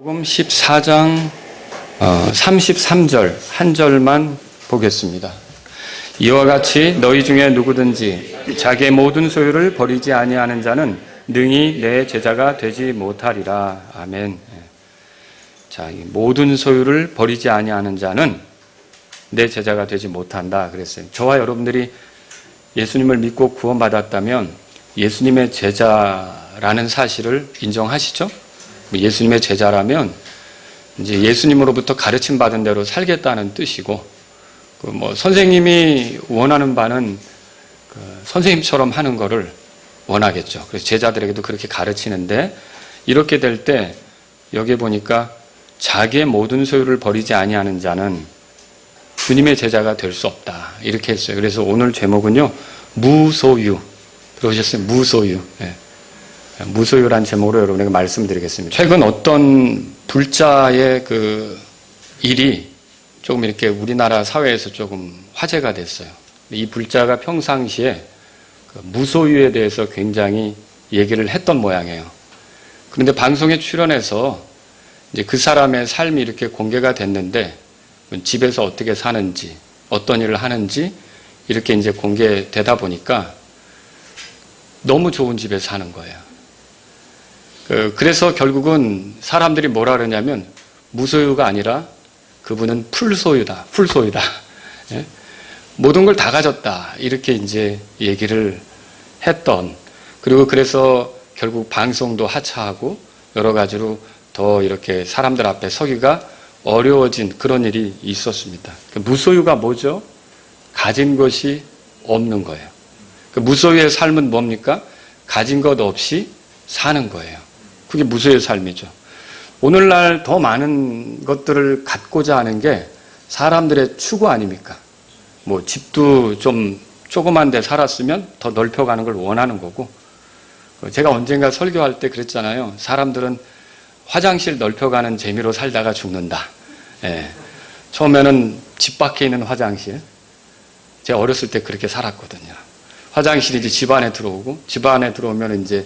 복음 14장 33절 한 절만 보겠습니다. 이와 같이 너희 중에 누구든지 자기의 모든 소유를 버리지 아니하는 자는 능히 내 제자가 되지 못하리라. 아멘. 자, 이 모든 소유를 버리지 아니하는 자는 내 제자가 되지 못한다 그랬어요. 저와 여러분들이 예수님을 믿고 구원받았다면 예수님의 제자라는 사실을 인정하시죠? 예수님의 제자라면 이제 예수님으로부터 가르침 받은 대로 살겠다는 뜻이고, 선생님이 원하는 바는 선생님처럼 하는 거를 원하겠죠. 그래서 제자들에게도 그렇게 가르치는데, 이렇게 될 때 여기에 보니까 자기의 모든 소유를 버리지 아니하는 자는 주님의 제자가 될 수 없다 이렇게 했어요. 그래서 오늘 제목은요, 무소유. 들어오셨어요? 무소유. 네. 무소유란 제목으로 여러분에게 말씀드리겠습니다. 최근 어떤 불자의 일이 조금 이렇게 우리나라 사회에서 조금 화제가 됐어요. 이 불자가 평상시에 무소유에 대해서 굉장히 얘기를 했던 모양이에요. 그런데 방송에 출연해서 이제 그 사람의 삶이 이렇게 공개가 됐는데, 집에서 어떻게 사는지, 어떤 일을 하는지 이렇게 이제 공개되다 보니까 너무 좋은 집에 사는 거예요. 그래서 결국은 사람들이 뭐라 그러냐면 무소유가 아니라 그분은 풀소유다. 풀소유다. 예? 모든 걸 다 가졌다. 이렇게 이제 얘기를 했던, 그리고 그래서 결국 방송도 하차하고 여러 가지로 더 이렇게 사람들 앞에 서기가 어려워진 그런 일이 있었습니다. 무소유가 뭐죠? 가진 것이 없는 거예요. 무소유의 삶은 뭡니까? 가진 것 없이 사는 거예요. 그게 무소유의 삶이죠. 오늘날 더 많은 것들을 갖고자 하는 게 사람들의 추구 아닙니까? 집도 좀 조그만 데 살았으면 더 넓혀가는 걸 원하는 거고, 제가 언젠가 설교할 때 그랬잖아요. 사람들은 화장실 넓혀가는 재미로 살다가 죽는다. 예. 처음에는 집 밖에 있는 화장실. 제가 어렸을 때 그렇게 살았거든요. 화장실이 이제 집 안에 들어오고, 집 안에 들어오면 이제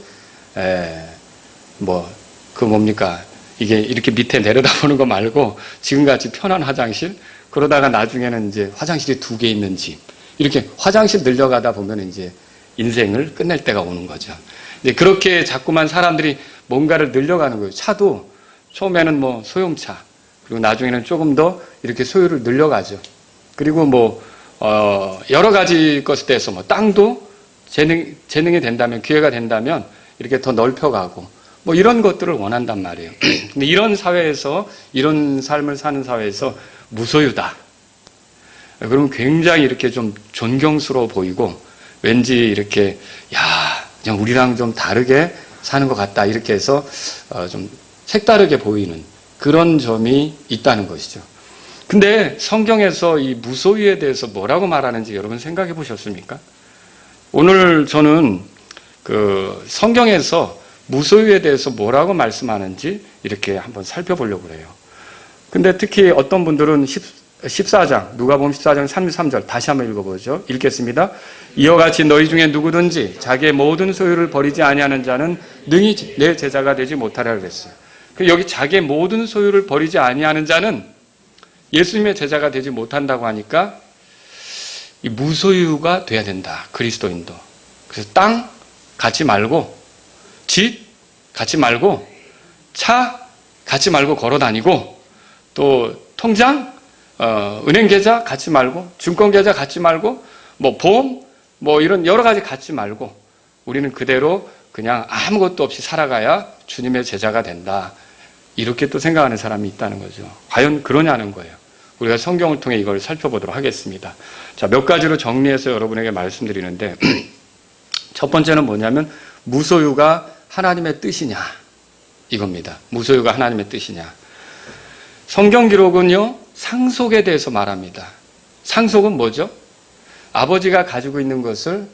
뭡니까? 이게 이렇게 밑에 내려다보는 거 말고 지금같이 편한 화장실, 그러다가 나중에는 이제 화장실이 2개 있는 집, 이렇게 화장실 늘려가다 보면 이제 인생을 끝낼 때가 오는 거죠. 근데 그렇게 자꾸만 사람들이 뭔가를 늘려가는 거예요. 차도 처음에는 소형차, 그리고 나중에는 조금 더 이렇게 소유를 늘려가죠. 그리고 여러 가지 것에 대해서 땅도 재능이 된다면, 기회가 된다면 이렇게 더 넓혀가고, 이런 것들을 원한단 말이에요. 근데 이런 사회에서, 이런 삶을 사는 사회에서 무소유다. 그러면 굉장히 이렇게 좀 존경스러워 보이고, 왠지 이렇게, 그냥 우리랑 좀 다르게 사는 것 같다. 이렇게 해서 좀 색다르게 보이는 그런 점이 있다는 것이죠. 근데 성경에서 이 무소유에 대해서 뭐라고 말하는지 여러분 생각해 보셨습니까? 오늘 저는 성경에서 무소유에 대해서 뭐라고 말씀하는지 이렇게 한번 살펴보려고 해요. 근데 특히 어떤 분들은 14장, 누가복음 14장 33절 다시 한번 읽어보죠. 읽겠습니다. 이와 같이 너희 중에 누구든지 자기의 모든 소유를 버리지 아니하는 자는 능히 내 제자가 되지 못하리라 그랬어요. 여기 자기의 모든 소유를 버리지 아니하는 자는 예수님의 제자가 되지 못한다고 하니까 이 무소유가 돼야 된다. 그리스도인도. 그래서 땅 갖지 말고, 집 갖지 말고, 차 갖지 말고 걸어 다니고, 또 통장, 은행 계좌 갖지 말고, 증권 계좌 갖지 말고, 보험, 이런 여러 가지 갖지 말고, 우리는 그대로 그냥 아무것도 없이 살아가야 주님의 제자가 된다. 이렇게 또 생각하는 사람이 있다는 거죠. 과연 그러냐는 거예요. 우리가 성경을 통해 이걸 살펴보도록 하겠습니다. 자, 몇 가지로 정리해서 여러분에게 말씀드리는데, 첫 번째는 뭐냐면 무소유가 하나님의 뜻이냐, 이겁니다. 무소유가 하나님의 뜻이냐. 성경 기록은요, 상속에 대해서 말합니다. 상속은 뭐죠? 아버지가 가지고 있는 것을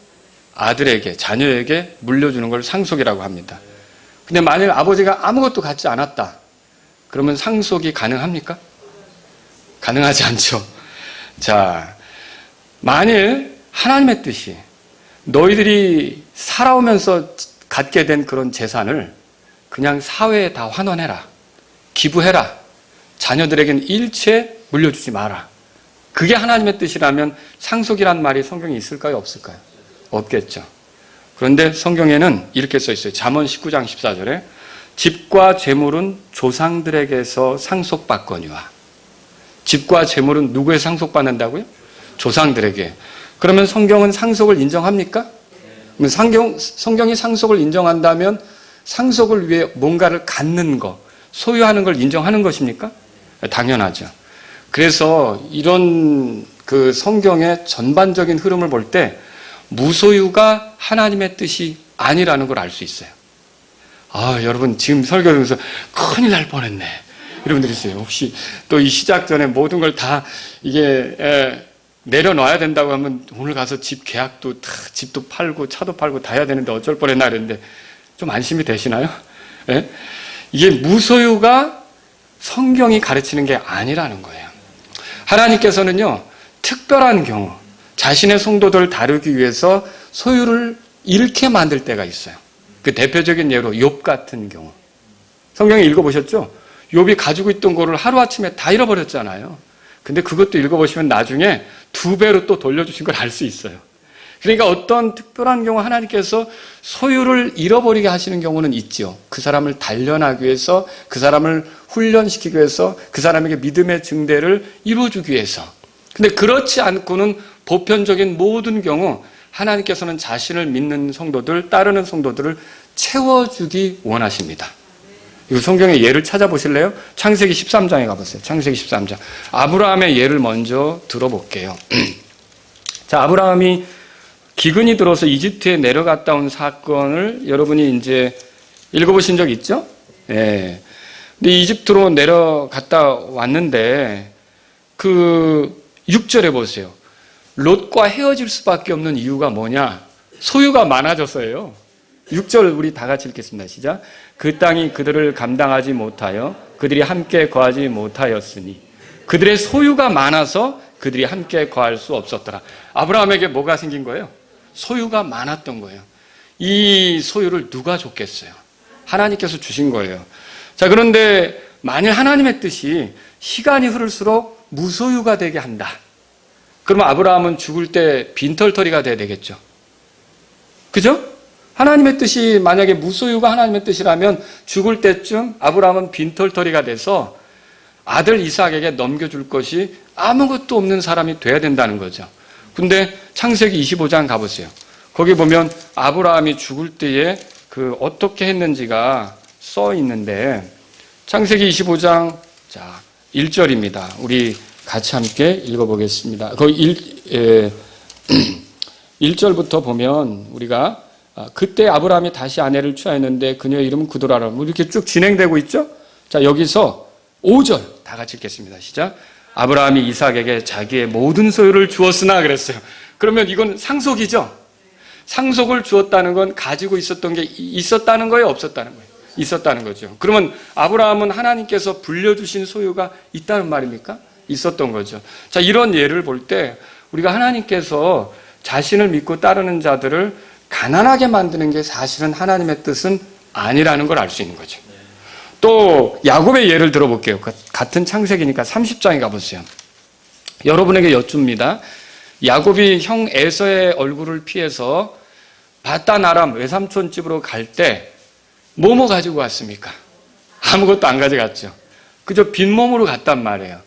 아들에게, 자녀에게 물려주는 걸 상속이라고 합니다. 근데 만일 아버지가 아무것도 갖지 않았다, 그러면 상속이 가능합니까? 가능하지 않죠. 자, 만일 하나님의 뜻이 너희들이 살아오면서 갖게 된 그런 재산을 그냥 사회에 다 환원해라, 기부해라. 자녀들에게는 일체 물려주지 마라. 그게 하나님의 뜻이라면 상속이란 말이 성경에 있을까요? 없을까요? 없겠죠. 그런데 성경에는 이렇게 써 있어요. 잠언 19장 14절에 집과 재물은 조상들에게서 상속받거니와. 집과 재물은 누구에 상속받는다고요? 조상들에게. 그러면 성경은 상속을 인정합니까? 성경이 상속을 인정한다면 상속을 위해 뭔가를 갖는 것, 소유하는 걸 인정하는 것입니까? 당연하죠. 그래서 이런 그 성경의 전반적인 흐름을 볼 때 무소유가 하나님의 뜻이 아니라는 걸 알 수 있어요. 여러분 지금 설교하면서 큰일 날 뻔했네. 이런 분들이 있어요. 혹시 또 이 시작 전에 모든 걸 다 이게 내려놔야 된다고 하면 오늘 가서 집 계약도 다 집도 팔고 차도 팔고 다 해야 되는데 어쩔 뻔했나 그랬는데 좀 안심이 되시나요? 예? 이게 무소유가 성경이 가르치는 게 아니라는 거예요. 하나님께서는요, 특별한 경우, 자신의 성도들을 다루기 위해서 소유를 잃게 만들 때가 있어요. 그 대표적인 예로 욥 같은 경우. 성경에 읽어보셨죠? 욥이 가지고 있던 거를 하루아침에 다 잃어버렸잖아요. 근데 그것도 읽어보시면 나중에 2배로 또 돌려주신 걸 알 수 있어요. 그러니까 어떤 특별한 경우 하나님께서 소유를 잃어버리게 하시는 경우는 있죠. 그 사람을 단련하기 위해서, 그 사람을 훈련시키기 위해서, 그 사람에게 믿음의 증대를 이루어주기 위해서. 근데 그렇지 않고는 보편적인 모든 경우 하나님께서는 자신을 믿는 성도들, 따르는 성도들을 채워주기 원하십니다. 이거 성경의 예를 찾아보실래요? 창세기 13장에 가보세요. 창세기 13장. 아브라함의 예를 먼저 들어볼게요. 자, 아브라함이 기근이 들어서 이집트에 내려갔다 온 사건을 여러분이 이제 읽어보신 적 있죠? 예. 근데 이집트로 내려갔다 왔는데 그 6절에 보세요. 롯과 헤어질 수밖에 없는 이유가 뭐냐? 소유가 많아져서예요. 6절 우리 다 같이 읽겠습니다. 시작. 그 땅이 그들을 감당하지 못하여 그들이 함께 거하지 못하였으니 그들의 소유가 많아서 그들이 함께 거할 수 없었더라. 아브라함에게 뭐가 생긴 거예요? 소유가 많았던 거예요. 이 소유를 누가 줬겠어요? 하나님께서 주신 거예요. 자, 그런데 만일 하나님의 뜻이 시간이 흐를수록 무소유가 되게 한다. 그러면 아브라함은 죽을 때 빈털터리가 돼야 되겠죠. 그죠? 하나님의 뜻이 만약에 무소유가 하나님의 뜻이라면 죽을 때쯤 아브라함은 빈털터리가 돼서 아들 이삭에게 넘겨줄 것이 아무것도 없는 사람이 돼야 된다는 거죠. 근데 창세기 25장 가보세요. 거기 보면 아브라함이 죽을 때에 그 어떻게 했는지가 써 있는데 창세기 25장 자 1절입니다. 우리 같이 함께 읽어보겠습니다. 거기 1절부터 보면 우리가 그때 아브라함이 다시 아내를 취하였는데 그녀의 이름은 구도라라. 이렇게 쭉 진행되고 있죠. 자, 여기서 5절 다 같이 읽겠습니다. 시작. 아브라함이 이삭에게 자기의 모든 소유를 주었으나 그랬어요. 그러면 이건 상속이죠. 상속을 주었다는 건 가지고 있었던 게 있었다는 거예요, 없었다는 거예요? 있었다는 거죠. 그러면 아브라함은 하나님께서 불려주신 소유가 있다는 말입니까? 있었던 거죠. 자, 이런 예를 볼 때 우리가 하나님께서 자신을 믿고 따르는 자들을 가난하게 만드는 게 사실은 하나님의 뜻은 아니라는 걸 알 수 있는 거죠. 또 야곱의 예를 들어볼게요. 같은 창세기니까 30장에 가보세요. 여러분에게 여쭙니다. 야곱이 형 에서의 얼굴을 피해서 바단 아람 외삼촌 집으로 갈 때 뭐뭐 가지고 갔습니까? 아무것도 안 가져갔죠. 그저 빈몸으로 갔단 말이에요.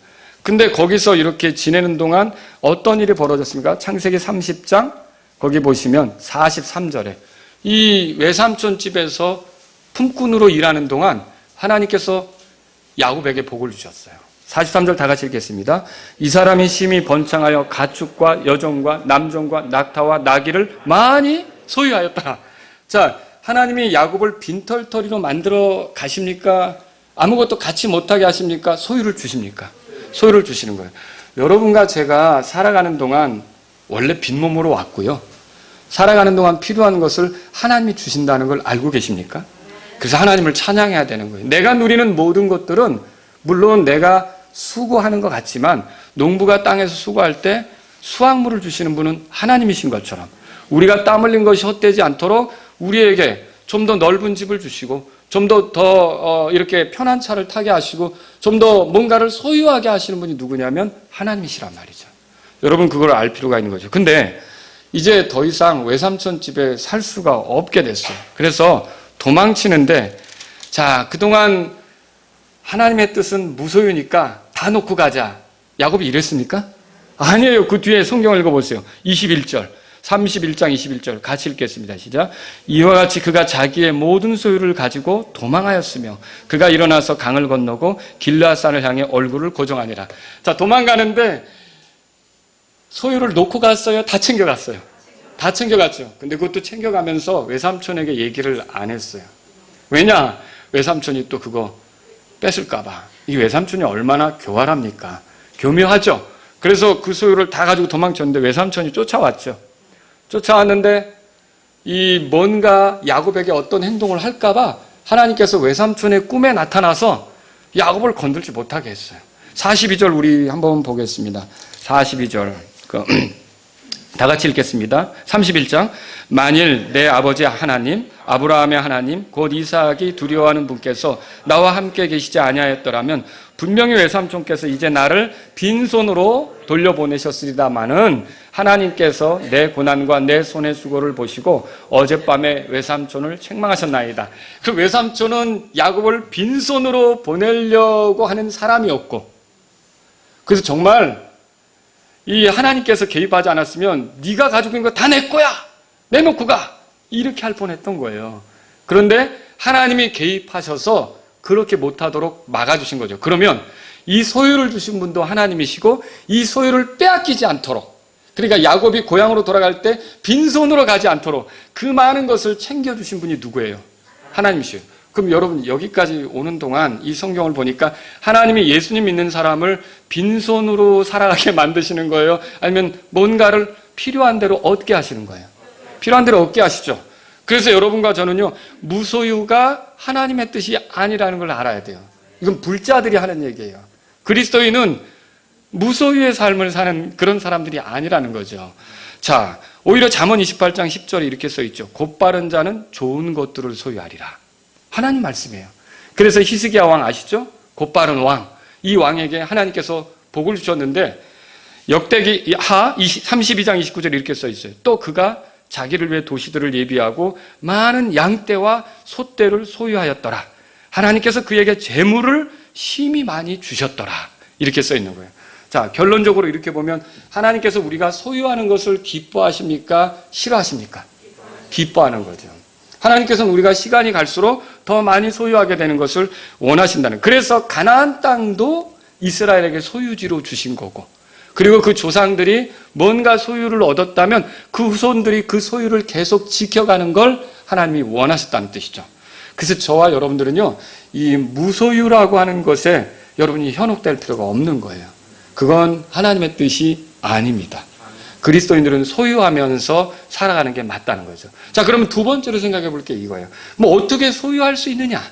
근데 거기서 이렇게 지내는 동안 어떤 일이 벌어졌습니까? 창세기 30장 거기 보시면 43절에 이 외삼촌 집에서 품꾼으로 일하는 동안 하나님께서 야곱에게 복을 주셨어요. 43절 다 같이 읽겠습니다. 이 사람이 심히 번창하여 가축과 여종과 남종과 낙타와 나귀를 많이 소유하였다. 자, 하나님이 야곱을 빈털터리로 만들어 가십니까? 아무것도 갖지 못하게 하십니까? 소유를 주십니까? 소유를 주시는 거예요. 여러분과 제가 살아가는 동안 원래 빈몸으로 왔고요. 살아가는 동안 필요한 것을 하나님이 주신다는 걸 알고 계십니까? 그래서 하나님을 찬양해야 되는 거예요. 내가 누리는 모든 것들은 물론 내가 수고하는 것 같지만 농부가 땅에서 수고할 때 수확물을 주시는 분은 하나님이신 것처럼 우리가 땀 흘린 것이 헛되지 않도록 우리에게 좀 더 넓은 집을 주시고 좀 더 이렇게 편한 차를 타게 하시고 좀 더 뭔가를 소유하게 하시는 분이 누구냐면 하나님이시란 말이죠. 여러분 그걸 알 필요가 있는 거죠. 근데 이제 더 이상 외삼촌 집에 살 수가 없게 됐어요. 그래서 도망치는데 자, 그동안 하나님의 뜻은 무소유니까 다 놓고 가자. 야곱이 이랬습니까? 아니에요. 그 뒤에 성경을 읽어보세요. 21절. 31장 21절 같이 읽겠습니다. 시작. 이와 같이 그가 자기의 모든 소유를 가지고 도망하였으며 그가 일어나서 강을 건너고 길르앗산을 향해 얼굴을 고정하니라. 자, 도망가는데 소유를 놓고 갔어요? 다 챙겨갔어요? 다 챙겨갔죠. 근데 그것도 챙겨가면서 외삼촌에게 얘기를 안 했어요. 왜냐? 외삼촌이 또 그거 뺏을까 봐. 이 외삼촌이 얼마나 교활합니까? 교묘하죠. 그래서 그 소유를 다 가지고 도망쳤는데 외삼촌이 쫓아왔죠. 쫓아왔는데 이 뭔가 야곱에게 어떤 행동을 할까 봐 하나님께서 외삼촌의 꿈에 나타나서 야곱을 건들지 못하게 했어요. 42절 우리 한번 보겠습니다. 42절 다 같이 읽겠습니다. 31장. 만일 내 아버지 하나님, 아브라함의 하나님, 곧 이삭이 두려워하는 분께서 나와 함께 계시지 아니하였더라면 분명히 외삼촌께서 이제 나를 빈손으로 돌려보내셨으리다마는 하나님께서 내 고난과 내 손의 수고를 보시고 어젯밤에 외삼촌을 책망하셨나이다. 그 외삼촌은 야곱을 빈손으로 보내려고 하는 사람이었고, 그래서 정말 이 하나님께서 개입하지 않았으면 네가 가지고 있는 거 다 내 거야, 내놓고 가, 이렇게 할 뻔했던 거예요. 그런데 하나님이 개입하셔서 그렇게 못하도록 막아주신 거죠. 그러면 이 소유를 주신 분도 하나님이시고 이 소유를 빼앗기지 않도록, 그러니까 야곱이 고향으로 돌아갈 때 빈손으로 가지 않도록 그 많은 것을 챙겨주신 분이 누구예요? 하나님이시에요. 그럼 여러분 여기까지 오는 동안 이 성경을 보니까 하나님이 예수님 믿는 사람을 빈손으로 살아가게 만드시는 거예요? 아니면 뭔가를 필요한 대로 얻게 하시는 거예요? 필요한 대로 얻게 하시죠. 그래서 여러분과 저는요, 무소유가 하나님의 뜻이 아니라는 걸 알아야 돼요. 이건 불자들이 하는 얘기예요. 그리스도인은 무소유의 삶을 사는 그런 사람들이 아니라는 거죠. 자, 오히려 잠언 28장 10절에 이렇게 써 있죠. 곧바른 자는 좋은 것들을 소유하리라. 하나님 말씀이에요. 그래서 히스기야 왕 아시죠? 곧바른 왕. 이 왕에게 하나님께서 복을 주셨는데 역대기 하 32장 29절에 이렇게 써 있어요. 또 그가 자기를 위해 도시들을 예비하고 많은 양떼와 소떼를 소유하였더라. 하나님께서 그에게 재물을 심히 많이 주셨더라. 이렇게 써 있는 거예요. 자, 결론적으로 이렇게 보면 하나님께서 우리가 소유하는 것을 기뻐하십니까? 싫어하십니까? 기뻐하는 거죠. 하나님께서는 우리가 시간이 갈수록 더 많이 소유하게 되는 것을 원하신다는. 그래서 가나안 땅도 이스라엘에게 소유지로 주신 거고, 그리고 그 조상들이 뭔가 소유를 얻었다면 그 후손들이 그 소유를 계속 지켜가는 걸 하나님이 원하셨다는 뜻이죠. 그래서 저와 여러분들은요, 이 무소유라고 하는 것에 여러분이 현혹될 필요가 없는 거예요. 그건 하나님의 뜻이 아닙니다. 그리스도인들은 소유하면서 살아가는 게 맞다는 거죠. 자, 그러면 두 번째로 생각해 볼 게 이거예요. 뭐 어떻게 소유할 수 있느냐?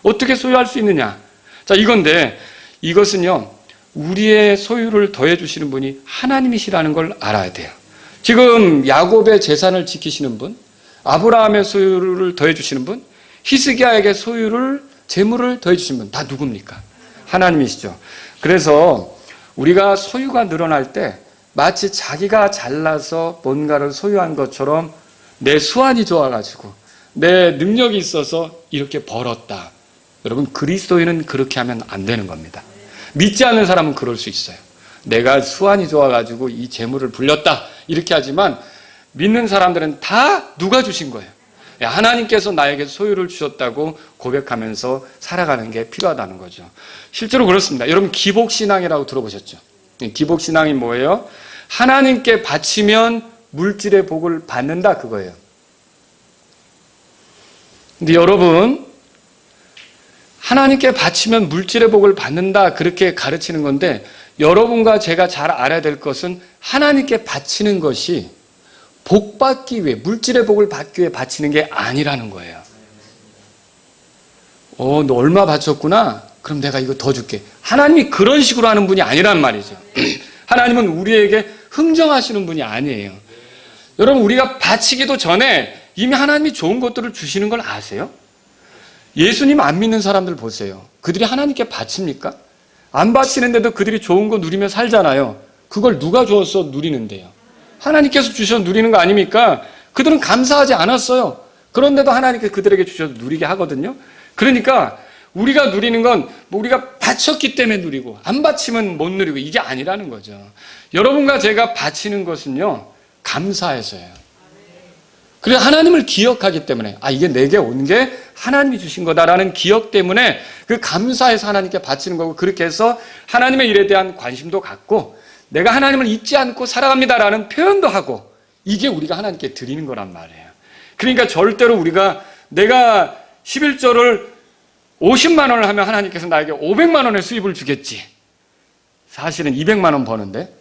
어떻게 소유할 수 있느냐? 자, 이건데 이것은요, 우리의 소유를 더해 주시는 분이 하나님이시라는 걸 알아야 돼요. 지금 야곱의 재산을 지키시는 분, 아브라함의 소유를 더해 주시는 분, 히스기야에게 재물을 더해 주신 분, 다 누굽니까? 하나님이시죠. 그래서 우리가 소유가 늘어날 때 마치 자기가 잘나서 뭔가를 소유한 것처럼 내 수완이 좋아가지고 내 능력이 있어서 이렇게 벌었다. 여러분, 그리스도인은 그렇게 하면 안 되는 겁니다. 믿지 않는 사람은 그럴 수 있어요. 내가 수완이 좋아가지고 이 재물을 불렸다, 이렇게 하지만 믿는 사람들은 다 누가 주신 거예요? 하나님께서 나에게 소유를 주셨다고 고백하면서 살아가는 게 필요하다는 거죠. 실제로 그렇습니다. 여러분, 기복신앙이라고 들어보셨죠? 기복신앙이 뭐예요? 하나님께 바치면 물질의 복을 받는다, 그거예요. 근데 여러분, 하나님께 바치면 물질의 복을 받는다, 그렇게 가르치는 건데, 여러분과 제가 잘 알아야 될 것은 하나님께 바치는 것이 복 받기 위해, 물질의 복을 받기 위해 바치는 게 아니라는 거예요. 너 얼마 바쳤구나? 그럼 내가 이거 더 줄게. 하나님이 그런 식으로 하는 분이 아니란 말이죠. 하나님은 우리에게 흥정하시는 분이 아니에요. 여러분, 우리가 바치기도 전에 이미 하나님이 좋은 것들을 주시는 걸 아세요? 예수님 안 믿는 사람들 보세요. 그들이 하나님께 바칩니까? 안 바치는데도 그들이 좋은 거 누리며 살잖아요. 그걸 누가 주어서 누리는데요? 하나님께서 주셔서 누리는 거 아닙니까? 그들은 감사하지 않았어요. 그런데도 하나님께서 그들에게 주셔서 누리게 하거든요. 그러니까 우리가 누리는 건 뭐 우리가 바쳤기 때문에 누리고 안 바치면 못 누리고 이게 아니라는 거죠. 여러분과 제가 바치는 것은요, 감사해서예요. 그래서 하나님을 기억하기 때문에 이게 내게 온 게 하나님이 주신 거다라는 기억 때문에 그 감사해서 하나님께 바치는 거고, 그렇게 해서 하나님의 일에 대한 관심도 갖고 내가 하나님을 잊지 않고 살아갑니다라는 표현도 하고, 이게 우리가 하나님께 드리는 거란 말이에요. 그러니까 절대로 우리가 내가 11조를 50만 원을 하면 하나님께서 나에게 500만 원의 수입을 주겠지. 사실은 200만 원 버는데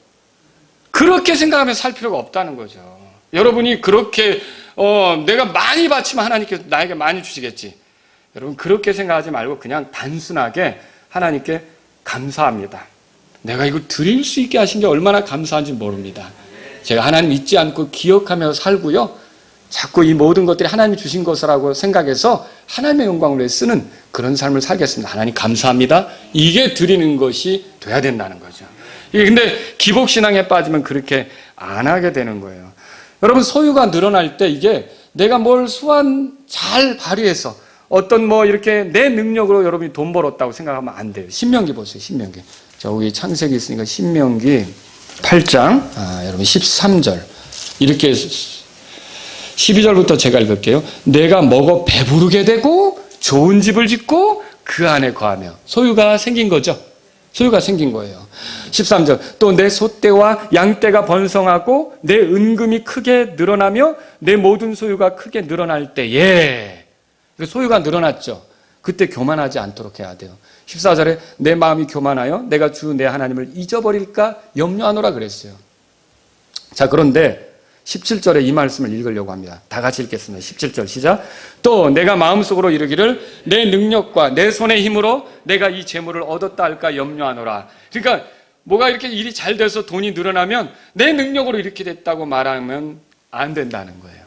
그렇게 생각하면 살 필요가 없다는 거죠. 여러분이 그렇게 내가 많이 바치면 하나님께서 나에게 많이 주시겠지. 여러분 그렇게 생각하지 말고 그냥 단순하게 하나님께 감사합니다. 내가 이거 드릴 수 있게 하신 게 얼마나 감사한지 모릅니다. 제가 하나님 잊지 않고 기억하며 살고요, 자꾸 이 모든 것들이 하나님이 주신 것이라고 생각해서 하나님의 영광을 위해 쓰는 그런 삶을 살겠습니다. 하나님 감사합니다. 이게 드리는 것이 돼야 된다는 거죠. 근데 기복신앙에 빠지면 그렇게 안 하게 되는 거예요. 여러분 소유가 늘어날 때 이게 내가 뭘 수완 잘 발휘해서 어떤 이렇게 내 능력으로 여러분이 돈 벌었다고 생각하면 안 돼요. 신명기 보세요. 신명기. 여기 창세기 있으니까 신명기 8장 여러분 13절 이렇게 12절부터 제가 읽을게요. 내가 먹어 배부르게 되고 좋은 집을 짓고 그 안에 거하며. 소유가 생긴 거죠. 소유가 생긴 거예요. 13절 또 내 소떼와 양떼가 번성하고 내 은금이 크게 늘어나며 내 모든 소유가 크게 늘어날 때에, 소유가 늘어났죠. 그때 교만하지 않도록 해야 돼요. 14절에 내 마음이 교만하여 내가 주 내 하나님을 잊어버릴까 염려하노라 그랬어요. 자, 그런데 17절에 이 말씀을 읽으려고 합니다. 다 같이 읽겠습니다. 17절 시작. 또 내가 마음속으로 이르기를 내 능력과 내 손의 힘으로 내가 이 재물을 얻었다 할까 염려하노라. 그러니까 뭐가 이렇게 일이 잘 돼서 돈이 늘어나면 내 능력으로 이렇게 됐다고 말하면 안 된다는 거예요.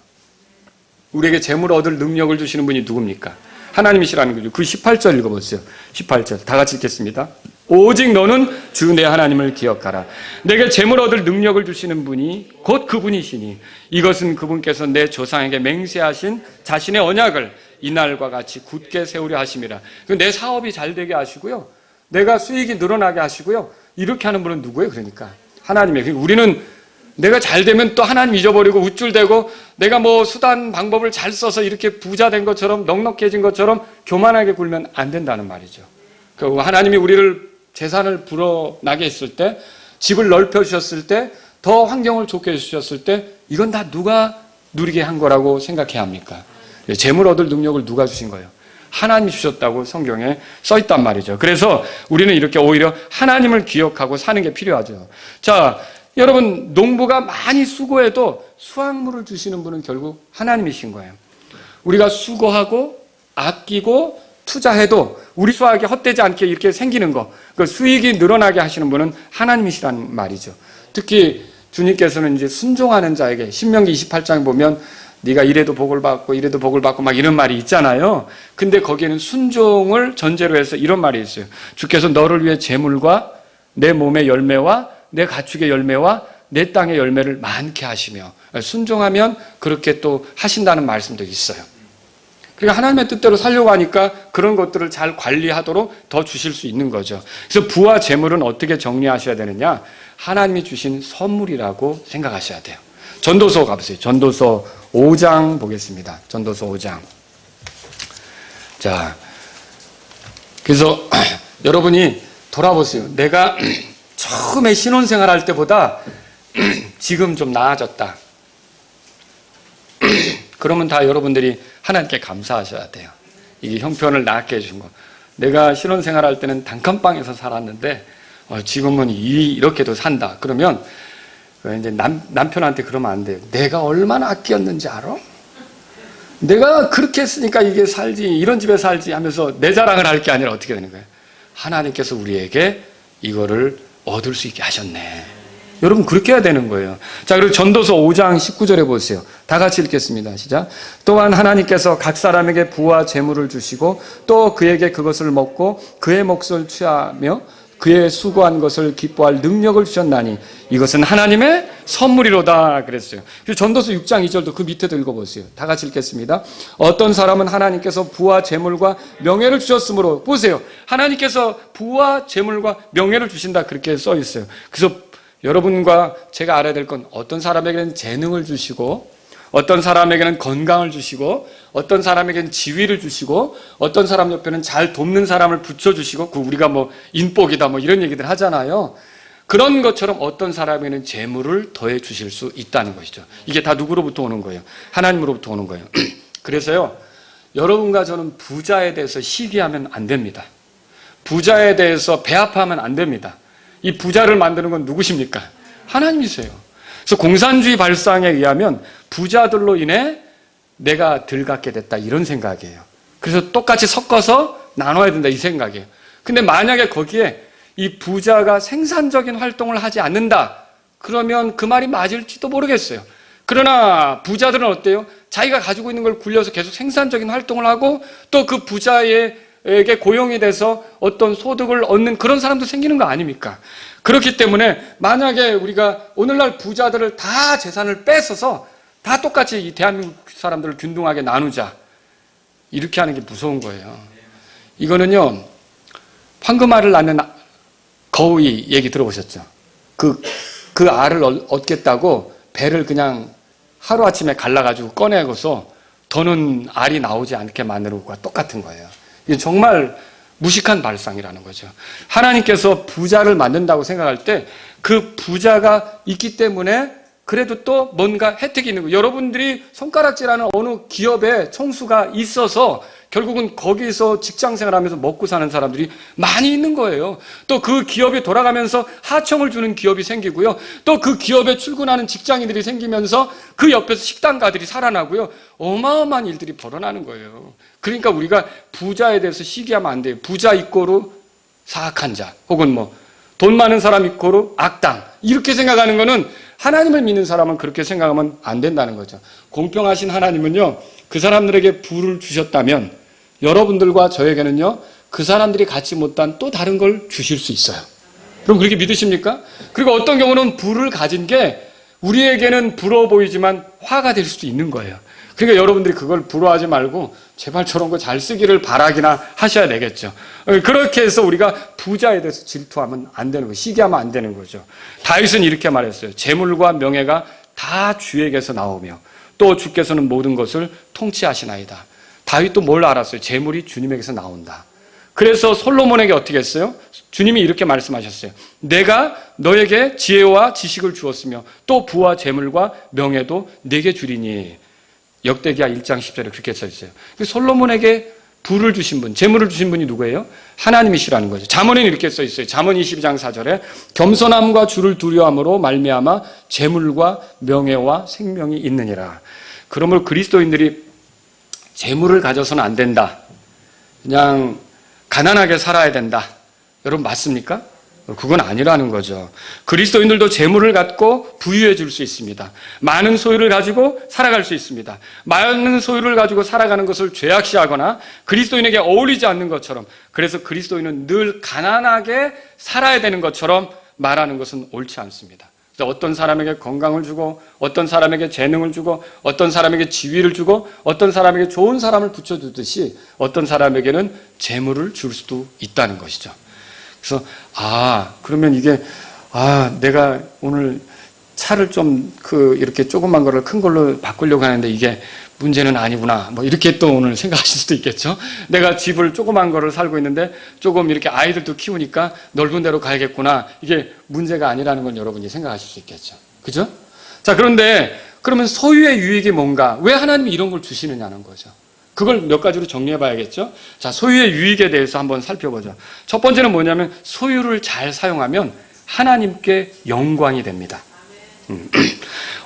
우리에게 재물을 얻을 능력을 주시는 분이 누굽니까? 하나님이시라는 거죠. 그 18절 읽어보세요. 18절 다 같이 읽겠습니다. 오직 너는 주 내 하나님을 기억하라. 내게 재물 얻을 능력을 주시는 분이 곧 그분이시니 이것은 그분께서 내 조상에게 맹세하신 자신의 언약을 이날과 같이 굳게 세우려 하심이라. 내 사업이 잘 되게 하시고요, 내가 수익이 늘어나게 하시고요, 이렇게 하는 분은 누구예요? 그러니까 하나님이에요. 우리는 내가 잘 되면 또 하나님 잊어버리고 우쭐대고 내가 수단 방법을 잘 써서 이렇게 부자 된 것처럼 넉넉해진 것처럼 교만하게 굴면 안 된다는 말이죠. 그리고 하나님이 우리를 재산을 불어나게 했을 때, 집을 넓혀주셨을 때, 더 환경을 좋게 해주셨을 때 이건 다 누가 누리게 한 거라고 생각해야 합니까? 재물 얻을 능력을 누가 주신 거예요? 하나님이 주셨다고 성경에 써 있단 말이죠. 그래서 우리는 이렇게 오히려 하나님을 기억하고 사는 게 필요하죠. 자, 여러분 농부가 많이 수고해도 수확물을 주시는 분은 결국 하나님이신 거예요. 우리가 수고하고 아끼고 투자해도 우리 수확이 헛되지 않게 이렇게 생기는 거, 그 수익이 늘어나게 하시는 분은 하나님이시란 말이죠. 특히 주님께서는 이제 순종하는 자에게 신명기 28장에 보면 네가 이래도 복을 받고 이래도 복을 받고 막 이런 말이 있잖아요. 근데 거기에는 순종을 전제로 해서 이런 말이 있어요. 주께서 너를 위해 재물과 내 몸의 열매와 내 가축의 열매와 내 땅의 열매를 많게 하시며, 순종하면 그렇게 또 하신다는 말씀도 있어요. 그러니까 하나님의 뜻대로 살려고 하니까 그런 것들을 잘 관리하도록 더 주실 수 있는 거죠. 그래서 부와 재물은 어떻게 정리하셔야 되느냐? 하나님이 주신 선물이라고 생각하셔야 돼요. 전도서 가보세요. 전도서 5장 보겠습니다. 전도서 5장. 자, 그래서 여러분이 돌아보세요. 내가 처음에 신혼생활 할 때보다 지금 좀 나아졌다. 그러면 다 여러분들이 하나님께 감사하셔야 돼요. 이게 형편을 낫게 해준 거. 내가 신혼생활 할 때는 단칸방에서 살았는데 지금은 이렇게도 산다. 그러면 이제 남편한테 그러면 안 돼요. 내가 얼마나 아끼었는지 알아? 내가 그렇게 했으니까 이게 살지, 이런 집에 살지 하면서 내 자랑을 할 게 아니라 어떻게 되는 거예요? 하나님께서 우리에게 이거를 얻을 수 있게 하셨네. 여러분 그렇게 해야 되는 거예요. 자, 그리고 전도서 5장 19절에 보세요. 다 같이 읽겠습니다. 시작. 또한 하나님께서 각 사람에게 부와 재물을 주시고 또 그에게 그것을 먹고 그의 몫을 취하며 그의 수고한 것을 기뻐할 능력을 주셨나니 이것은 하나님의 선물이로다 그랬어요. 그리고 전도서 6장 2절도 그 밑에도 읽어보세요. 다 같이 읽겠습니다. 어떤 사람은 하나님께서 부와 재물과 명예를 주셨으므로, 보세요. 하나님께서 부와 재물과 명예를 주신다 그렇게 써 있어요. 그래서 여러분과 제가 알아야 될 건 어떤 사람에게는 재능을 주시고 어떤 사람에게는 건강을 주시고 어떤 사람에게는 지위를 주시고 어떤 사람 옆에는 잘 돕는 사람을 붙여주시고, 그 우리가 뭐 인복이다 뭐 이런 얘기들 하잖아요. 그런 것처럼 어떤 사람에게는 재물을 더해 주실 수 있다는 것이죠. 이게 다 누구로부터 오는 거예요? 하나님으로부터 오는 거예요. 그래서요, 여러분과 저는 부자에 대해서 시기하면 안 됩니다. 부자에 대해서 배아파하면 안 됩니다. 이 부자를 만드는 건 누구십니까? 하나님이세요. 그래서 공산주의 발상에 의하면 부자들로 인해 내가 덜 갖게 됐다 이런 생각이에요. 그래서 똑같이 섞어서 나눠야 된다 이 생각이에요. 근데 만약에 거기에 이 부자가 생산적인 활동을 하지 않는다 그러면 그 말이 맞을지도 모르겠어요. 그러나 부자들은 어때요? 자기가 가지고 있는 걸 굴려서 계속 생산적인 활동을 하고 또 그 부자에게 고용이 돼서 어떤 소득을 얻는 그런 사람도 생기는 거 아닙니까? 그렇기 때문에 만약에 우리가 오늘날 부자들을 다 재산을 뺏어서 다 똑같이 이 대한민국 사람들을 균등하게 나누자 이렇게 하는 게 무서운 거예요. 이거는요, 황금알을 낳는 거위 얘기 들어보셨죠? 그 알을 얻겠다고 배를 그냥 하루아침에 갈라가지고 꺼내고서 더는 알이 나오지 않게 만드는 것과 똑같은 거예요. 이게 정말 무식한 발상이라는 거죠. 하나님께서 부자를 만든다고 생각할 때 그 부자가 있기 때문에 그래도 또 뭔가 혜택이 있는 거예요. 여러분들이 손가락질하는 어느 기업에 총수가 있어서 결국은 거기서 직장생활하면서 먹고 사는 사람들이 많이 있는 거예요. 또 그 기업이 돌아가면서 하청을 주는 기업이 생기고요. 또 그 기업에 출근하는 직장인들이 생기면서 그 옆에서 식당가들이 살아나고요. 어마어마한 일들이 벌어나는 거예요. 그러니까 우리가 부자에 대해서 시기하면 안 돼요. 부자 이꼬르 사악한 자, 혹은 뭐 돈 많은 사람 이꼬르 악당, 이렇게 생각하는 거는 하나님을 믿는 사람은 그렇게 생각하면 안 된다는 거죠. 공평하신 하나님은요, 그 사람들에게 부를 주셨다면 여러분들과 저에게는요, 그 사람들이 갖지 못한 또 다른 걸 주실 수 있어요. 그럼 그렇게 믿으십니까? 그리고 어떤 경우는 부를 가진 게 우리에게는 부러워 보이지만 화가 될 수도 있는 거예요. 그러니까 여러분들이 그걸 부러워하지 말고 제발 저런 거 잘 쓰기를 바라기나 하셔야 되겠죠. 그렇게 해서 우리가 부자에 대해서 질투하면 안 되는 거예요. 시기하면 안 되는 거죠. 다윗은 이렇게 말했어요. 재물과 명예가 다 주에게서 나오며 또 주께서는 모든 것을 통치하시나이다. 다윗도 뭘 알았어요? 재물이 주님에게서 나온다. 그래서 솔로몬에게 어떻게 했어요? 주님이 이렇게 말씀하셨어요. 내가 너에게 지혜와 지식을 주었으며 또 부와 재물과 명예도 내게 주리니. 역대기하 1장 10절에 그렇게 써 있어요. 솔로몬에게 부를 주신 분, 재물을 주신 분이 누구예요? 하나님이시라는 거죠. 잠언에는 이렇게 써 있어요. 잠언 22장 4절에 겸손함과 주를 두려움으로 말미암아 재물과 명예와 생명이 있느니라. 그러므로 그리스도인들이 재물을 가져서는 안 된다. 그냥 가난하게 살아야 된다. 여러분 맞습니까? 그건 아니라는 거죠. 그리스도인들도 재물을 갖고 부유해 줄 수 있습니다. 많은 소유를 가지고 살아갈 수 있습니다. 많은 소유를 가지고 살아가는 것을 죄악시하거나 그리스도인에게 어울리지 않는 것처럼, 그래서 그리스도인은 늘 가난하게 살아야 되는 것처럼 말하는 것은 옳지 않습니다. 어떤 사람에게 건강을 주고 어떤 사람에게 재능을 주고 어떤 사람에게 지위를 주고 어떤 사람에게 좋은 사람을 붙여주듯이 어떤 사람에게는 재물을 줄 수도 있다는 것이죠. 그래서 그러면 이게 내가 오늘 차를 좀 이렇게 조그만 거를 큰 걸로 바꾸려고 하는데 이게 문제는 아니구나. 뭐 이렇게 또 오늘 생각하실 수도 있겠죠. 내가 집을 조그만 거를 살고 있는데 조금 이렇게 아이들도 키우니까 넓은 데로 가야겠구나. 이게 문제가 아니라는 걸 여러분이 생각하실 수 있겠죠. 그죠? 자, 그런데 그러면 소유의 유익이 뭔가? 왜 하나님이 이런 걸 주시느냐는 거죠. 그걸 몇 가지로 정리해 봐야겠죠. 자, 소유의 유익에 대해서 한번 살펴보죠. 첫 번째는 뭐냐면 소유를 잘 사용하면 하나님께 영광이 됩니다.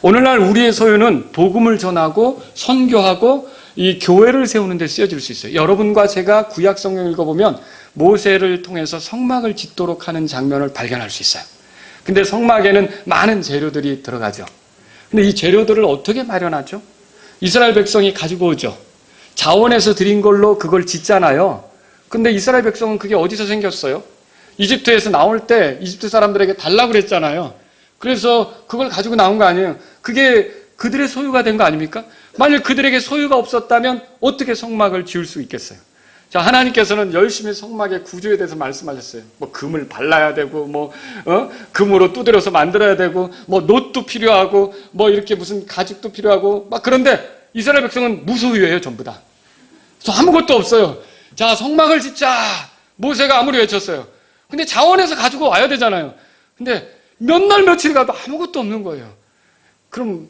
오늘날 우리의 소유는 복음을 전하고 선교하고 이 교회를 세우는 데 쓰여질 수 있어요. 여러분과 제가 구약 성경 읽어보면 모세를 통해서 성막을 짓도록 하는 장면을 발견할 수 있어요. 근데 성막에는 많은 재료들이 들어가죠. 근데 이 재료들을 어떻게 마련하죠? 이스라엘 백성이 가지고 오죠. 자원에서 드린 걸로 그걸 짓잖아요. 근데 이스라엘 백성은 그게 어디서 생겼어요? 이집트에서 나올 때 이집트 사람들에게 달라고 그랬잖아요. 그래서 그걸 가지고 나온 거 아니에요. 그게 그들의 소유가 된 거 아닙니까? 만약 그들에게 소유가 없었다면 어떻게 성막을 지을 수 있겠어요? 자, 하나님께서는 열심히 성막의 구조에 대해서 말씀하셨어요. 뭐 금을 발라야 되고, 금으로 두드려서 만들어야 되고, 뭐 놋도 필요하고, 뭐 이렇게 무슨 가죽도 필요하고, 막 그런데 이스라엘 백성은 무소유예요, 전부 다. 그래서 아무것도 없어요. 자, 성막을 짓자. 모세가 아무리 외쳤어요. 근데 자원에서 가지고 와야 되잖아요. 근데 몇 날 며칠 가도 아무것도 없는 거예요. 그럼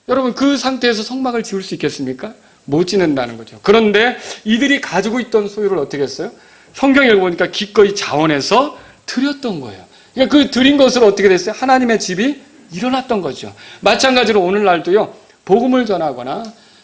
여러분 그 상태에서 성막을 지을 수 있겠습니까? 못 짓는다는 거죠. 그런데 이들이 가지고 있던 소유를 어떻게 했어요? 성경에 보니까 기꺼이 자원해서 드렸던 거예요. 그러니까 그 드린 것을 어떻게 됐어요? 하나님의 집이 일어났던 거죠. 마찬가지로 오늘날도요, 복음을 전하거나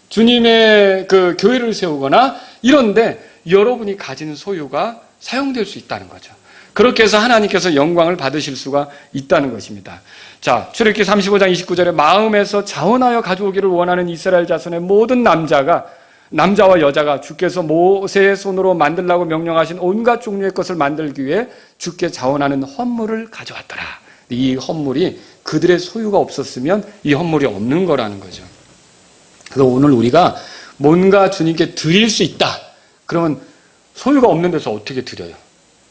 주님의 그 교회를 세우거나 이런데 여러분이 가진 소유가 사용될 수 있다는 거죠. 그렇게 해서 하나님께서 영광을 받으실 수가 있다는 것입니다. 자, 출애굽기 35장 29절에 마음에서 자원하여 가져오기를 원하는 이스라엘 자손의 모든 남자와 여자가 주께서 모세의 손으로 만들라고 명령하신 온갖 종류의 것을 만들기 위해 주께 자원하는 헌물을 가져왔더라. 이 헌물이 그들의 소유가 없었으면 이 헌물이 없는 거라는 거죠. 그래서 오늘 우리가 뭔가 주님께 드릴 수 있다. 그러면 소유가 없는 데서 어떻게 드려요?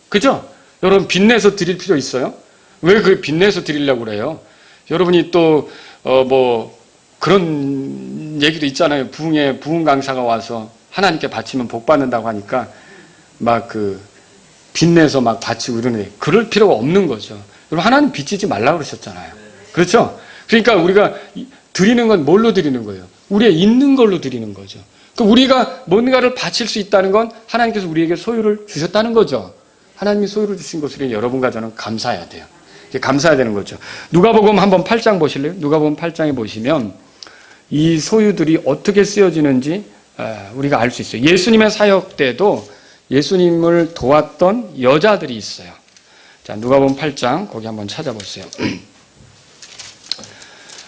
그죠? 여러분 빚내서 드릴 필요 있어요? 왜 그 빚내서 드리려고 그래요? 여러분이 또 그런 얘기도 있잖아요. 부흥 강사가 와서 하나님께 바치면 복 받는다고 하니까 막 빚내서 막 바치고 이러네. 그럴 필요가 없는 거죠. 여러분 하나님 빚지지 말라고 그러셨잖아요. 그렇죠? 그러니까 우리가 드리는 건 뭘로 드리는 거예요? 우리의 있는 걸로 드리는 거죠. 그러니까 우리가 뭔가를 바칠 수 있다는 건 하나님께서 우리에게 소유를 주셨다는 거죠. 하나님이 소유를 주신 것을 여러분과 저는 감사해야 돼요. 감사해야 되는 거죠. 누가복음 한번 8장 보실래요? 누가복음 8장에 보시면 이 소유들이 어떻게 쓰여지는지 우리가 알 수 있어요. 예수님의 사역 때도 예수님을 도왔던 여자들이 있어요. 자, 누가복음 8장 거기 한번 찾아보세요.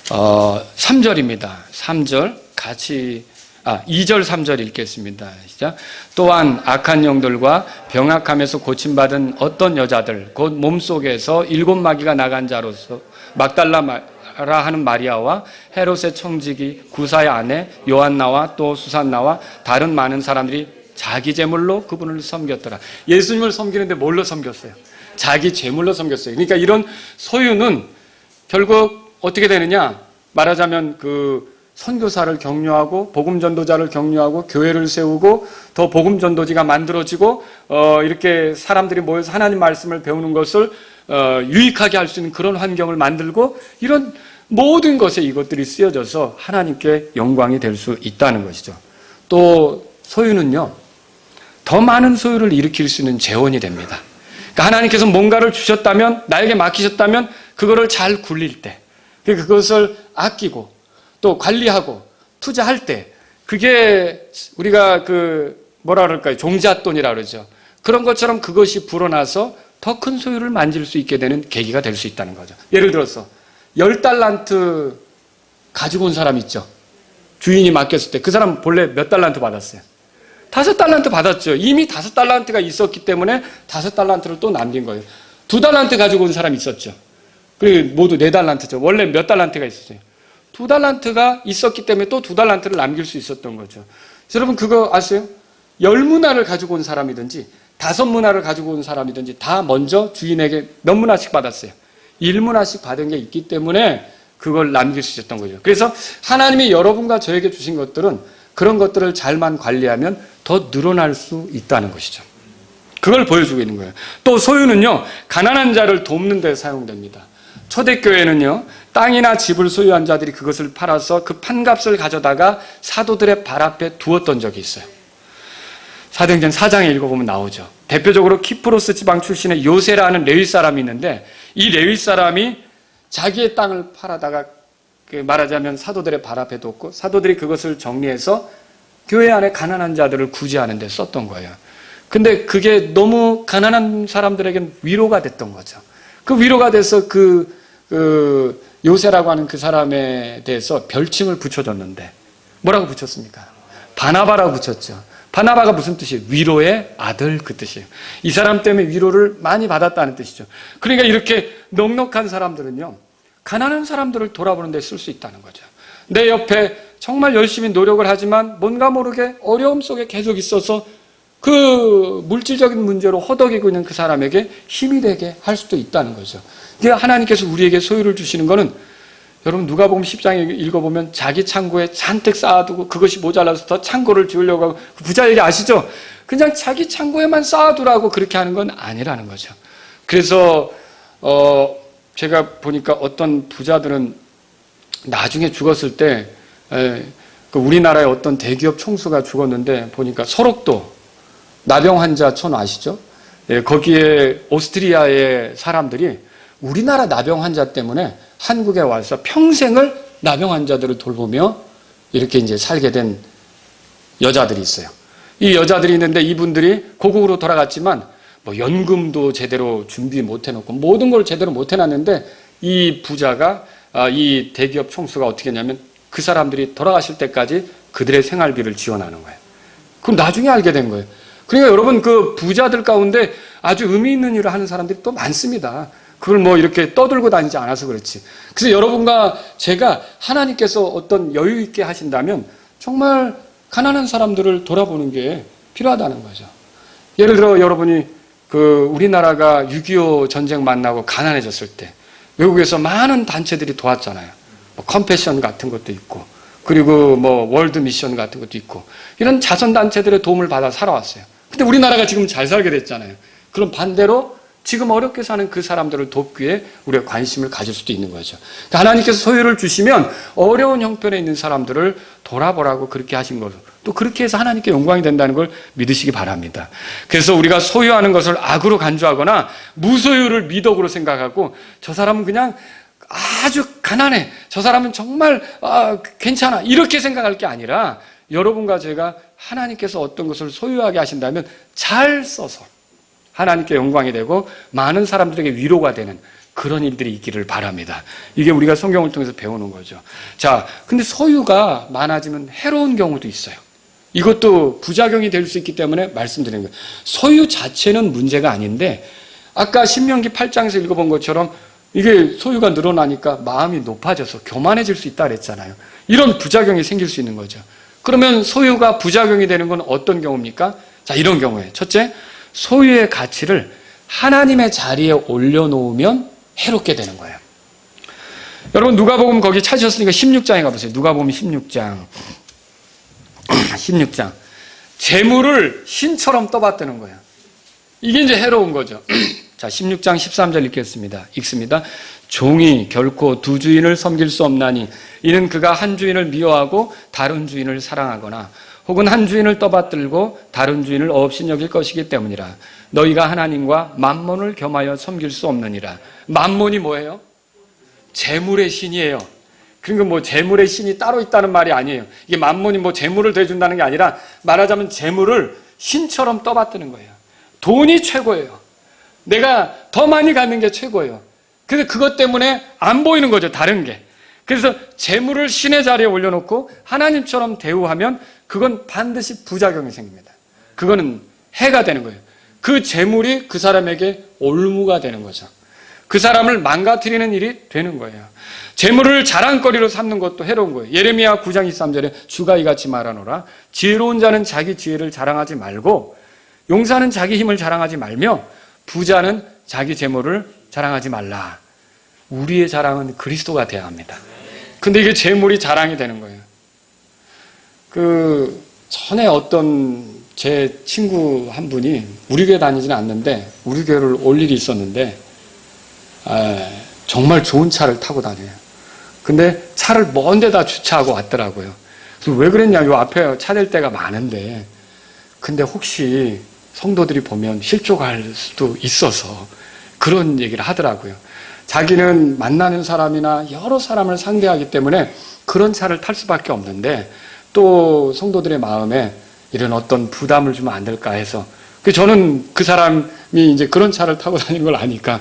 3절입니다. 3절 같이 2절 3절 읽겠습니다. 시작. 또한 악한 영들과 병약함에서 고침받은 어떤 여자들 곧 몸속에서 7마귀가 나간 자로서 막달라라 하는 마리아와 헤롯의 청지기 구사의 아내 요한나와 또 수산나와 다른 많은 사람들이 자기 제물로 그분을 섬겼더라. 예수님을 섬기는데 뭘로 섬겼어요? 자기 제물로 섬겼어요. 그러니까 이런 소유는 결국 어떻게 되느냐? 말하자면 선교사를 격려하고 복음 전도자를 격려하고 교회를 세우고 더 복음 전도지가 만들어지고 이렇게 사람들이 모여서 하나님 말씀을 배우는 것을 유익하게 할 수 있는 그런 환경을 만들고 이런 모든 것에 이것들이 쓰여져서 하나님께 영광이 될 수 있다는 것이죠. 또 소유는요, 더 많은 소유를 일으킬 수 있는 재원이 됩니다. 그러니까 하나님께서 뭔가를 주셨다면, 나에게 맡기셨다면 그거를 잘 굴릴 때, 그것을 아끼고 또 관리하고 투자할 때 그게 우리가 뭐라 그럴까요? 종잣돈이라 그러죠. 그런 것처럼 그것이 불어나서 더 큰 소유를 만질 수 있게 되는 계기가 될 수 있다는 거죠. 예를 들어서 10달란트 가지고 온 사람 있죠. 주인이 맡겼을 때 그 사람 본래 몇 달란트 받았어요? 5달란트 받았죠. 이미 5달란트가 있었기 때문에 5달란트를 또 남긴 거예요. 2달란트 가지고 온 사람이 있었죠. 그리고 모두 4달란트죠. 원래 몇 달란트가 있었어요? 2달란트가 있었기 때문에 또 2달란트를 남길 수 있었던 거죠. 여러분 그거 아세요? 10문화를 가지고 온 사람이든지 5문화를 가지고 온 사람이든지 다 먼저 주인에게 몇 문화씩 받았어요. 1문화씩 받은 게 있기 때문에 그걸 남길 수 있었던 거죠. 그래서 하나님이 여러분과 저에게 주신 것들은 그런 것들을 잘만 관리하면 더 늘어날 수 있다는 것이죠. 그걸 보여주고 있는 거예요. 또 소유는요, 가난한 자를 돕는 데 사용됩니다. 초대교회는요, 땅이나 집을 소유한 자들이 그것을 팔아서 그 판값을 가져다가 사도들의 발 앞에 두었던 적이 있어요. 사도행전 4장에 읽어보면 나오죠. 대표적으로 키프로스 지방 출신의 요세라는 레위 사람이 있는데 이 레위 사람이 자기의 땅을 팔아다가 말하자면 사도들의 발 앞에 뒀고 사도들이 그것을 정리해서 교회 안에 가난한 자들을 구제하는 데 썼던 거예요. 근데 그게 너무 가난한 사람들에게는 위로가 됐던 거죠. 그 위로가 돼서 그 요새라고 하는 그 사람에 대해서 별칭을 붙여줬는데 뭐라고 붙였습니까? 바나바라고 붙였죠. 바나바가 무슨 뜻이에요? 위로의 아들 그 뜻이에요. 이 사람 때문에 위로를 많이 받았다는 뜻이죠. 그러니까 이렇게 넉넉한 사람들은요, 가난한 사람들을 돌아보는 데 쓸 수 있다는 거죠. 내 옆에 정말 열심히 노력을 하지만 뭔가 모르게 어려움 속에 계속 있어서 그 물질적인 문제로 허덕이고 있는 그 사람에게 힘이 되게 할 수도 있다는 거죠. 이게 하나님께서 우리에게 소유를 주시는 거는, 여러분 누가복음 10장에 읽어보면 자기 창고에 잔뜩 쌓아두고 그것이 모자라서 더 창고를 지으려고 하고, 그 부자 얘기 아시죠? 그냥 자기 창고에만 쌓아두라고 그렇게 하는 건 아니라는 거죠. 그래서 제가 보니까 어떤 부자들은 나중에 죽었을 때, 그 우리나라의 어떤 대기업 총수가 죽었는데 보니까 소록도 나병 환자촌 아시죠? 거기에 오스트리아의 사람들이 우리나라 나병 환자 때문에 한국에 와서 평생을 나병 환자들을 돌보며 이렇게 이제 살게 된 여자들이 있어요. 이 여자들이 있는데 이분들이 고국으로 돌아갔지만 뭐 연금도 제대로 준비 못 해놓고 모든 걸 제대로 못 해놨는데, 이 부자가, 이 대기업 총수가 어떻게 했냐면 그 사람들이 돌아가실 때까지 그들의 생활비를 지원하는 거예요. 그럼 나중에 알게 된 거예요. 그러니까 여러분, 그 부자들 가운데 아주 의미 있는 일을 하는 사람들이 또 많습니다. 그걸 뭐 이렇게 떠들고 다니지 않아서 그렇지. 그래서 여러분과 제가 하나님께서 어떤 여유 있게 하신다면 정말 가난한 사람들을 돌아보는 게 필요하다는 거죠. 예를 들어 여러분이 그 우리나라가 6.25 전쟁 만나고 가난해졌을 때 외국에서 많은 단체들이 도왔잖아요. 뭐 컴패션 같은 것도 있고, 그리고 뭐 월드 미션 같은 것도 있고, 이런 자선단체들의 도움을 받아 살아왔어요. 근데 우리나라가 지금 잘 살게 됐잖아요. 그럼 반대로 지금 어렵게 사는 그 사람들을 돕기에 우리가 관심을 가질 수도 있는 거죠. 그러니까 하나님께서 소유를 주시면 어려운 형편에 있는 사람들을 돌아보라고 그렇게 하신 거죠. 또 그렇게 해서 하나님께 영광이 된다는 걸 믿으시기 바랍니다. 그래서 우리가 소유하는 것을 악으로 간주하거나 무소유를 미덕으로 생각하고, 저 사람은 그냥 아주 가난해, 저 사람은 정말 괜찮아, 이렇게 생각할 게 아니라, 여러분과 제가 하나님께서 어떤 것을 소유하게 하신다면 잘 써서 하나님께 영광이 되고 많은 사람들에게 위로가 되는 그런 일들이 있기를 바랍니다. 이게 우리가 성경을 통해서 배우는 거죠. 자, 근데 소유가 많아지면 해로운 경우도 있어요. 이것도 부작용이 될 수 있기 때문에 말씀드리는 거예요. 소유 자체는 문제가 아닌데, 아까 신명기 8장에서 읽어본 것처럼 이게 소유가 늘어나니까 마음이 높아져서 교만해질 수 있다 그랬잖아요. 이런 부작용이 생길 수 있는 거죠. 그러면 소유가 부작용이 되는 건 어떤 경우입니까? 자, 이런 경우에 첫째, 소유의 가치를 하나님의 자리에 올려놓으면 해롭게 되는 거예요. 여러분 누가복음 거기 찾으셨으니까 16장에 가보세요. 누가복음 16장. 16장. 재물을 신처럼 떠받드는 거예요. 이게 이제 해로운 거죠. 자, 16장 13절 읽습니다. 종이 결코 두 주인을 섬길 수 없나니 이는 그가 한 주인을 미워하고 다른 주인을 사랑하거나 혹은 한 주인을 떠받들고 다른 주인을 업신여길 것이기 때문이라. 너희가 하나님과 만몬을 겸하여 섬길 수 없느니라. 만몬이 뭐예요? 재물의 신이에요. 그러니까 뭐 재물의 신이 따로 있다는 말이 아니에요. 이게 만몬이 뭐 재물을 대준다는 게 아니라, 말하자면 재물을 신처럼 떠받드는 거예요. 돈이 최고예요. 내가 더 많이 갖는 게 최고예요. 그래서 그것 때문에 안 보이는 거죠, 다른 게. 그래서 재물을 신의 자리에 올려놓고 하나님처럼 대우하면 그건 반드시 부작용이 생깁니다. 그거는 해가 되는 거예요. 그 재물이 그 사람에게 올무가 되는 거죠. 그 사람을 망가뜨리는 일이 되는 거예요. 재물을 자랑거리로 삼는 것도 해로운 거예요. 예레미야 9장 23절에 주가 이같이 말하노라. 지혜로운 자는 자기 지혜를 자랑하지 말고 용사는 자기 힘을 자랑하지 말며 부자는 자기 재물을 자랑하지 말라. 우리의 자랑은 그리스도가 돼야 합니다. 근데 이게 재물이 자랑이 되는 거예요. 전에 어떤 제 친구 한 분이 우리 교회 다니지는 않는데 우리 교회를 올 일이 있었는데 정말 좋은 차를 타고 다녀요. 근데 차를 먼 데다 주차하고 왔더라고요. 그래서 왜 그랬냐, 요 앞에 차 댈 데가 많은데 근데 혹시 성도들이 보면 실족할 수도 있어서 그런 얘기를 하더라고요. 자기는 만나는 사람이나 여러 사람을 상대하기 때문에 그런 차를 탈 수밖에 없는데 또 성도들의 마음에 이런 어떤 부담을 주면 안 될까 해서, 저는 그 사람이 이제 그런 차를 타고 다니는 걸 아니까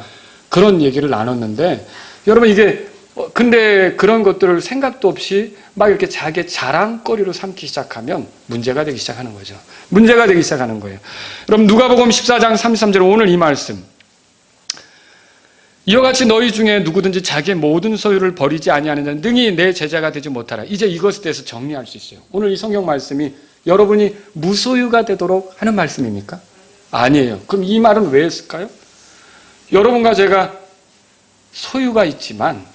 그런 얘기를 나눴는데, 여러분 이게 근데 그런 것들을 생각도 없이 막 이렇게 자기의 자랑거리로 삼기 시작하면 문제가 되기 시작하는 거죠. 문제가 되기 시작하는 거예요. 여러분 누가복음 14장 33절 오늘 이 말씀. 이와 같이 너희 중에 누구든지 자기의 모든 소유를 버리지 아니하는 자는 능히 내 제자가 되지 못하라. 이제 이것에 대해서 정리할 수 있어요. 오늘 이 성경 말씀이 여러분이 무소유가 되도록 하는 말씀입니까? 아니에요. 그럼 이 말은 왜 했을까요? 여러분과 제가 소유가 있지만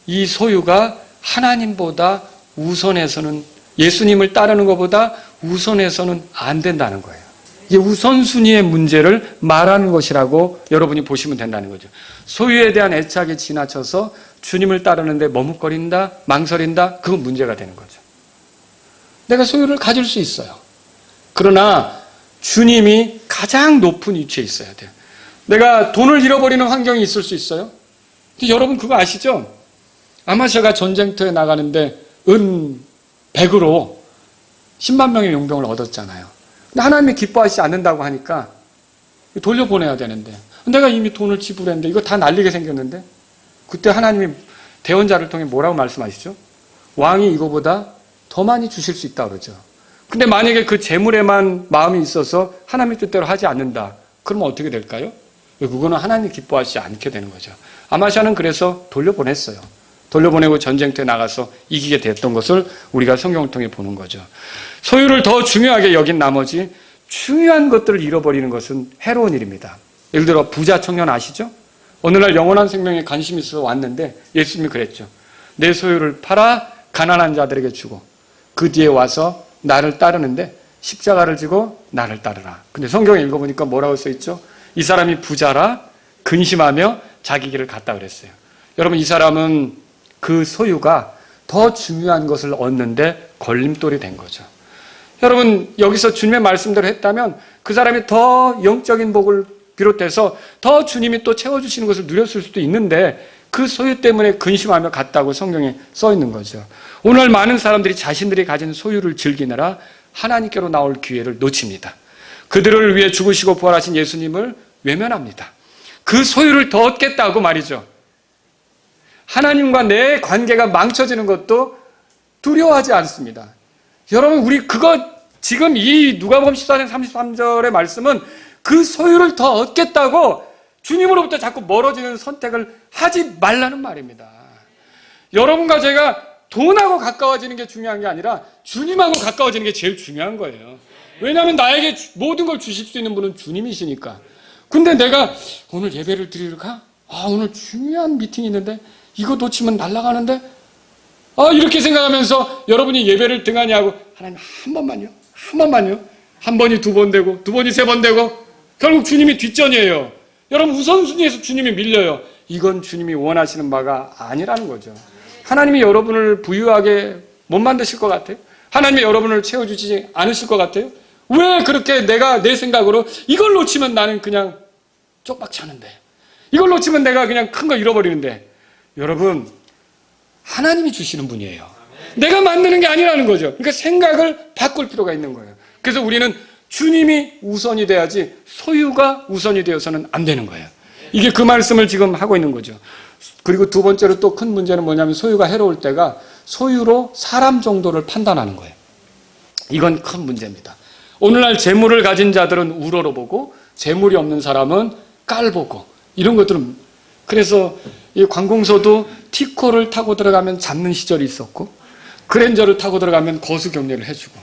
이 소유가 하나님보다 우선해서는, 예수님을 따르는 것보다 우선해서는 안 된다는 거예요. 이게 우선순위의 문제를 말하는 것이라고 여러분이 보시면 된다는 거죠. 소유에 대한 애착이 지나쳐서 주님을 따르는데 머뭇거린다, 망설인다, 그건 문제가 되는 거죠. 내가 소유를 가질 수 있어요. 그러나 주님이 가장 높은 위치에 있어야 돼요. 내가 돈을 잃어버리는 환경이 있을 수 있어요. 여러분 그거 아시죠? 아마샤가 전쟁터에 나가는데 은 100으로 10만 명의 용병을 얻었잖아요. 근데 하나님이 기뻐하시지 않는다고 하니까 돌려보내야 되는데 내가 이미 돈을 지불했는데 이거 다 날리게 생겼는데, 그때 하나님이 대언자를 통해 뭐라고 말씀하시죠? 왕이 이거보다 더 많이 주실 수 있다 그러죠. 근데 만약에 그 재물에만 마음이 있어서 하나님의 뜻대로 하지 않는다, 그러면 어떻게 될까요? 그거는 하나님이 기뻐하시지 않게 되는 거죠. 아마샤는 그래서 돌려보냈어요. 돌려보내고 전쟁터에 나가서 이기게 됐던 것을 우리가 성경을 통해 보는 거죠. 소유를 더 중요하게 여긴 나머지 중요한 것들을 잃어버리는 것은 해로운 일입니다. 예를 들어 부자 청년 아시죠? 어느 날 영원한 생명에 관심이 있어서 왔는데 예수님이 그랬죠. 내 소유를 팔아 가난한 자들에게 주고 그 뒤에 와서 나를 따르는데 십자가를 지고 나를 따르라. 근데 성경에 읽어보니까 뭐라고 써있죠? 이 사람이 부자라 근심하며 자기 길을 갔다 그랬어요. 여러분 이 사람은 그 소유가 더 중요한 것을 얻는데 걸림돌이 된 거죠. 여러분 여기서 주님의 말씀대로 했다면 그 사람이 더 영적인 복을 비롯해서 더 주님이 또 채워주시는 것을 누렸을 수도 있는데 그 소유 때문에 근심하며 갔다고 성경에 써 있는 거죠. 오늘 많은 사람들이 자신들이 가진 소유를 즐기느라 하나님께로 나올 기회를 놓칩니다. 그들을 위해 죽으시고 부활하신 예수님을 외면합니다. 그 소유를 더 얻겠다고 말이죠. 하나님과 내 관계가 망쳐지는 것도 두려워하지 않습니다. 여러분 우리 그거 지금 이 누가복음 14장 33절의 말씀은 그 소유를 더 얻겠다고 주님으로부터 자꾸 멀어지는 선택을 하지 말라는 말입니다. 여러분과 제가 돈하고 가까워지는 게 중요한 게 아니라 주님하고 가까워지는 게 제일 중요한 거예요. 왜냐하면 나에게 모든 걸 주실 수 있는 분은 주님이시니까. 근데 내가 오늘 예배를 드리러 가? 오늘 중요한 미팅이 있는데 이거 놓치면 날아가는데? 이렇게 생각하면서 여러분이 예배를 등한히 하고 하나님 한 번만요. 한 번이 두 번 되고 두 번이 세 번 되고 결국 주님이 뒷전이에요. 여러분 우선순위에서 주님이 밀려요. 이건 주님이 원하시는 바가 아니라는 거죠. 하나님이 여러분을 부유하게 못 만드실 것 같아요? 하나님이 여러분을 채워주지 않으실 것 같아요? 왜 그렇게 내가 내 생각으로 이걸 놓치면 나는 그냥 쪽박 차는데, 이걸 놓치면 내가 그냥 큰 거 잃어버리는데, 여러분 하나님이 주시는 분이에요. 내가 만드는 게 아니라는 거죠. 그러니까 생각을 바꿀 필요가 있는 거예요. 그래서 우리는 주님이 우선이 돼야지 소유가 우선이 되어서는 안 되는 거예요. 이게 그 말씀을 지금 하고 있는 거죠. 그리고 두 번째로 또 큰 문제는 뭐냐면 소유가 해로울 때가 소유로 사람 정도를 판단하는 거예요. 이건 큰 문제입니다. 오늘날 재물을 가진 자들은 우러러 보고 재물이 없는 사람은 깔보고 이런 것들은, 그래서 이 관공서도 티코를 타고 들어가면 잡는 시절이 있었고 그랜저를 타고 들어가면 거수 경례를 해주고,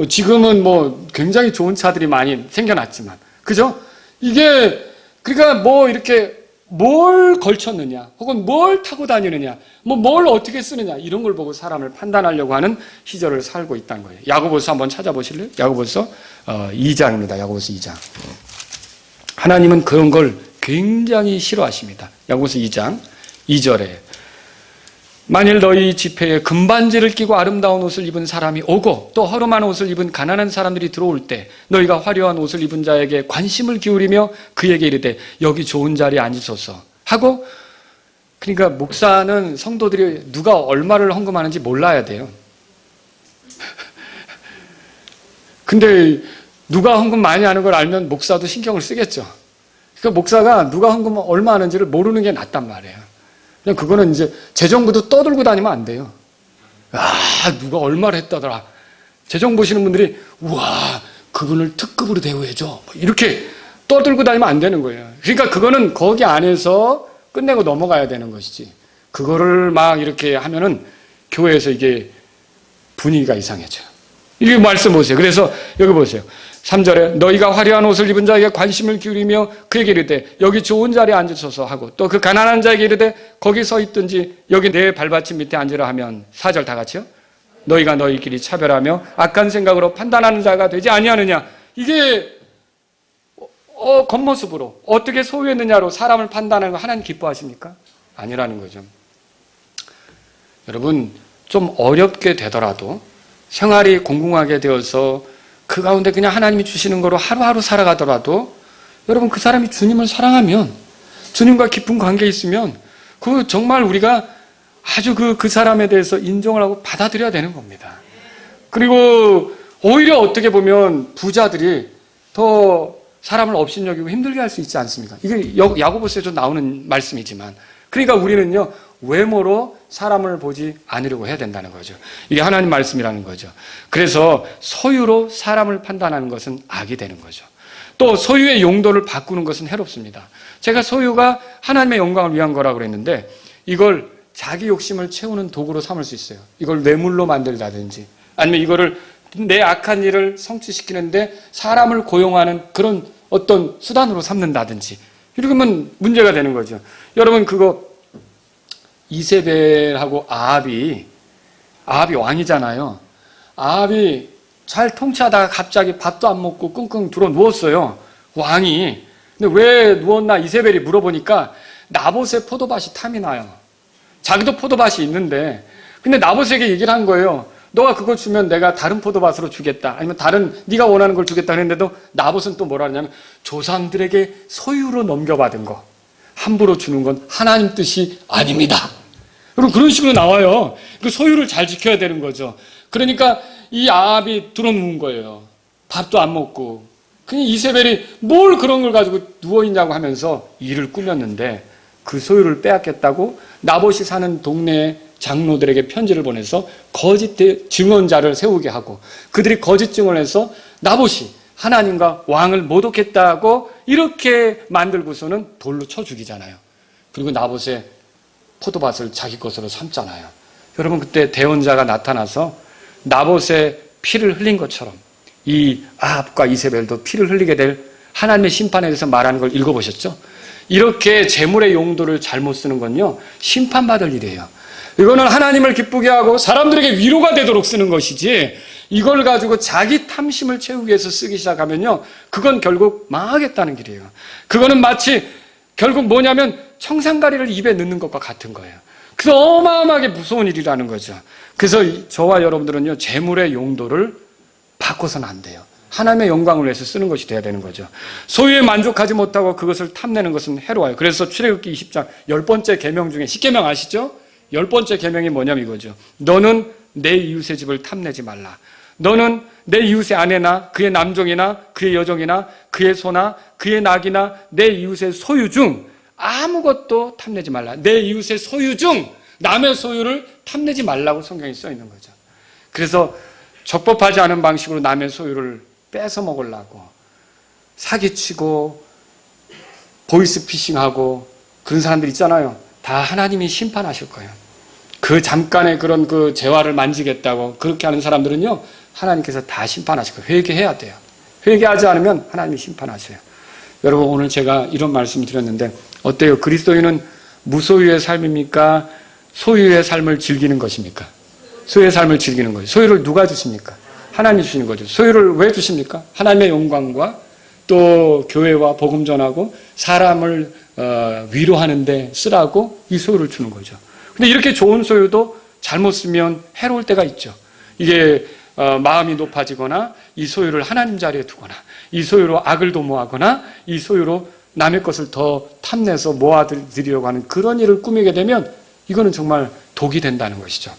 지금은 굉장히 좋은 차들이 많이 생겨났지만, 그죠? 이게 그러니까 이렇게 뭘 걸쳤느냐 혹은 뭘 타고 다니느냐 뭘 어떻게 쓰느냐 이런 걸 보고 사람을 판단하려고 하는 시절을 살고 있다는 거예요. 야고보서 한번 찾아보실래요? 야고보서 2장입니다. 야고보서 2장. 하나님은 그런 걸 굉장히 싫어하십니다. 야고보서 2장 2절에 만일 너희 집회에 금반지를 끼고 아름다운 옷을 입은 사람이 오고 또 허름한 옷을 입은 가난한 사람들이 들어올 때 너희가 화려한 옷을 입은 자에게 관심을 기울이며 그에게 이르되 여기 좋은 자리에 앉으소서 하고, 그러니까 목사는 성도들이 누가 얼마를 헌금하는지 몰라야 돼요. 근데 누가 헌금 많이 하는 걸 알면 목사도 신경을 쓰겠죠. 그러니까 목사가 누가 헌금 얼마 하는지를 모르는 게 낫단 말이에요. 그냥 그거는 이제 재정부도 떠들고 다니면 안 돼요. 누가 얼마를 했다더라. 재정 보시는 분들이 우와 그분을 특급으로 대우해줘 이렇게 떠들고 다니면 안 되는 거예요. 그러니까 그거는 거기 안에서 끝내고 넘어가야 되는 것이지, 그거를 막 이렇게 하면은 교회에서 이게 분위기가 이상해져요. 이게 말씀 보세요. 그래서 여기 보세요. 3절에 너희가 화려한 옷을 입은 자에게 관심을 기울이며 그에게 이르되 여기 좋은 자리에 앉으소서 하고, 또 그 가난한 자에게 이르되 거기 서 있든지 여기 내 발받침 밑에 앉으라 하면, 4절 다 같이요. 너희가 너희끼리 차별하며 악한 생각으로 판단하는 자가 되지 아니하느냐. 이게 겉모습으로 어떻게 소유했느냐로 사람을 판단하는 거 하나님 기뻐하십니까? 아니라는 거죠. 여러분, 좀 어렵게 되더라도 생활이 공공하게 되어서 그 가운데 그냥 하나님이 주시는 거로 하루하루 살아가더라도, 여러분 그 사람이 주님을 사랑하면, 주님과 깊은 관계에 있으면 그 정말 우리가 아주 그 사람에 대해서 인정을 하고 받아들여야 되는 겁니다. 그리고 오히려 어떻게 보면 부자들이 더 사람을 업신여기고 힘들게 할 수 있지 않습니까? 이게 야고보서에도 나오는 말씀이지만, 그러니까 우리는요 외모로 사람을 보지 않으려고 해야 된다는 거죠. 이게 하나님 말씀이라는 거죠. 그래서 소유로 사람을 판단하는 것은 악이 되는 거죠. 또 소유의 용도를 바꾸는 것은 해롭습니다. 제가 소유가 하나님의 영광을 위한 거라고 그랬는데, 이걸 자기 욕심을 채우는 도구로 삼을 수 있어요. 이걸 뇌물로 만들다든지, 아니면 이거를 내 악한 일을 성취시키는데 사람을 고용하는 그런 어떤 수단으로 삼는다든지, 이러면 문제가 되는 거죠. 여러분 그거 이세벨하고 아합이 왕이잖아요. 아합이 잘 통치하다가 갑자기 밥도 안 먹고 끙끙 들어 누웠어요, 왕이. 근데 왜 누웠나 이세벨이 물어보니까 나봇의 포도밭이 탐이 나요. 자기도 포도밭이 있는데, 근데 나봇에게 얘기를 한 거예요. 너가 그거 주면 내가 다른 포도밭으로 주겠다, 아니면 다른 네가 원하는 걸 주겠다 했는데도 나봇은 또 뭐라 하냐면, 조상들에게 소유로 넘겨받은 거 함부로 주는 건 하나님 뜻이 아닙니다. 여러분 그런 식으로 나와요. 그 소유를 잘 지켜야 되는 거죠. 그러니까 이 아합이 들어누운 거예요. 밥도 안 먹고. 그냥 이세벨이 뭘 그런 걸 가지고 누워있냐고 하면서 일을 꾸몄는데, 그 소유를 빼앗겠다고 나봇이 사는 동네 장로들에게 편지를 보내서 거짓 증언자를 세우게 하고, 그들이 거짓 증언해서 나봇이 하나님과 왕을 모독했다고 이렇게 만들고서는 돌로 쳐 죽이잖아요. 그리고 나봇의 포도밭을 자기 것으로 삼잖아요. 여러분 그때 대언자가 나타나서 나봇의 피를 흘린 것처럼 이 아합과 이세벨도 피를 흘리게 될 하나님의 심판에 대해서 말하는 걸 읽어보셨죠? 이렇게 재물의 용도를 잘못 쓰는 건요 심판받을 일이에요. 이거는 하나님을 기쁘게 하고 사람들에게 위로가 되도록 쓰는 것이지, 이걸 가지고 자기 탐심을 채우기 위해서 쓰기 시작하면요 그건 결국 망하겠다는 길이에요. 그거는 마치 결국 뭐냐면 청산가리를 입에 넣는 것과 같은 거예요. 그래서 어마어마하게 무서운 일이라는 거죠. 그래서 저와 여러분들은요 재물의 용도를 바꿔서는 안 돼요. 하나님의 영광을 위해서 쓰는 것이 돼야 되는 거죠. 소유에 만족하지 못하고 그것을 탐내는 것은 해로워요. 그래서 출애굽기 20장 10번째 계명 중에 10계명 아시죠? 10번째 계명이 뭐냐면 이거죠. 너는 내 이웃의 집을 탐내지 말라. 너는 내 이웃의 아내나 그의 남종이나 그의 여종이나 그의 소나 그의 낙이나 내 이웃의 소유 중 아무것도 탐내지 말라. 내 이웃의 소유 중 남의 소유를 탐내지 말라고 성경에 써 있는 거죠. 그래서 적법하지 않은 방식으로 남의 소유를 뺏어 먹으려고 사기치고 보이스피싱하고 그런 사람들 있잖아요. 다 하나님이 심판하실 거예요. 그 잠깐의 그런 그 재화를 만지겠다고 그렇게 하는 사람들은요 하나님께서 다 심판하실 거예요. 회개해야 돼요. 회개하지 않으면 하나님이 심판하세요. 여러분 오늘 제가 이런 말씀을 드렸는데 어때요? 그리스도인은 무소유의 삶입니까? 소유의 삶을 즐기는 것입니까? 소유의 삶을 즐기는 거죠. 소유를 누가 주십니까? 하나님이 주시는 거죠. 소유를 왜 주십니까? 하나님의 영광과 또 교회와 복음 전하고 사람을 위로하는 데 쓰라고 이 소유를 주는 거죠. 근데 이렇게 좋은 소유도 잘못 쓰면 해로울 때가 있죠. 이게 마음이 높아지거나 이 소유를 하나님 자리에 두거나 이 소유로 악을 도모하거나 이 소유로 남의 것을 더 탐내서 모아들이려고 하는 그런 일을 꾸미게 되면 이거는 정말 독이 된다는 것이죠.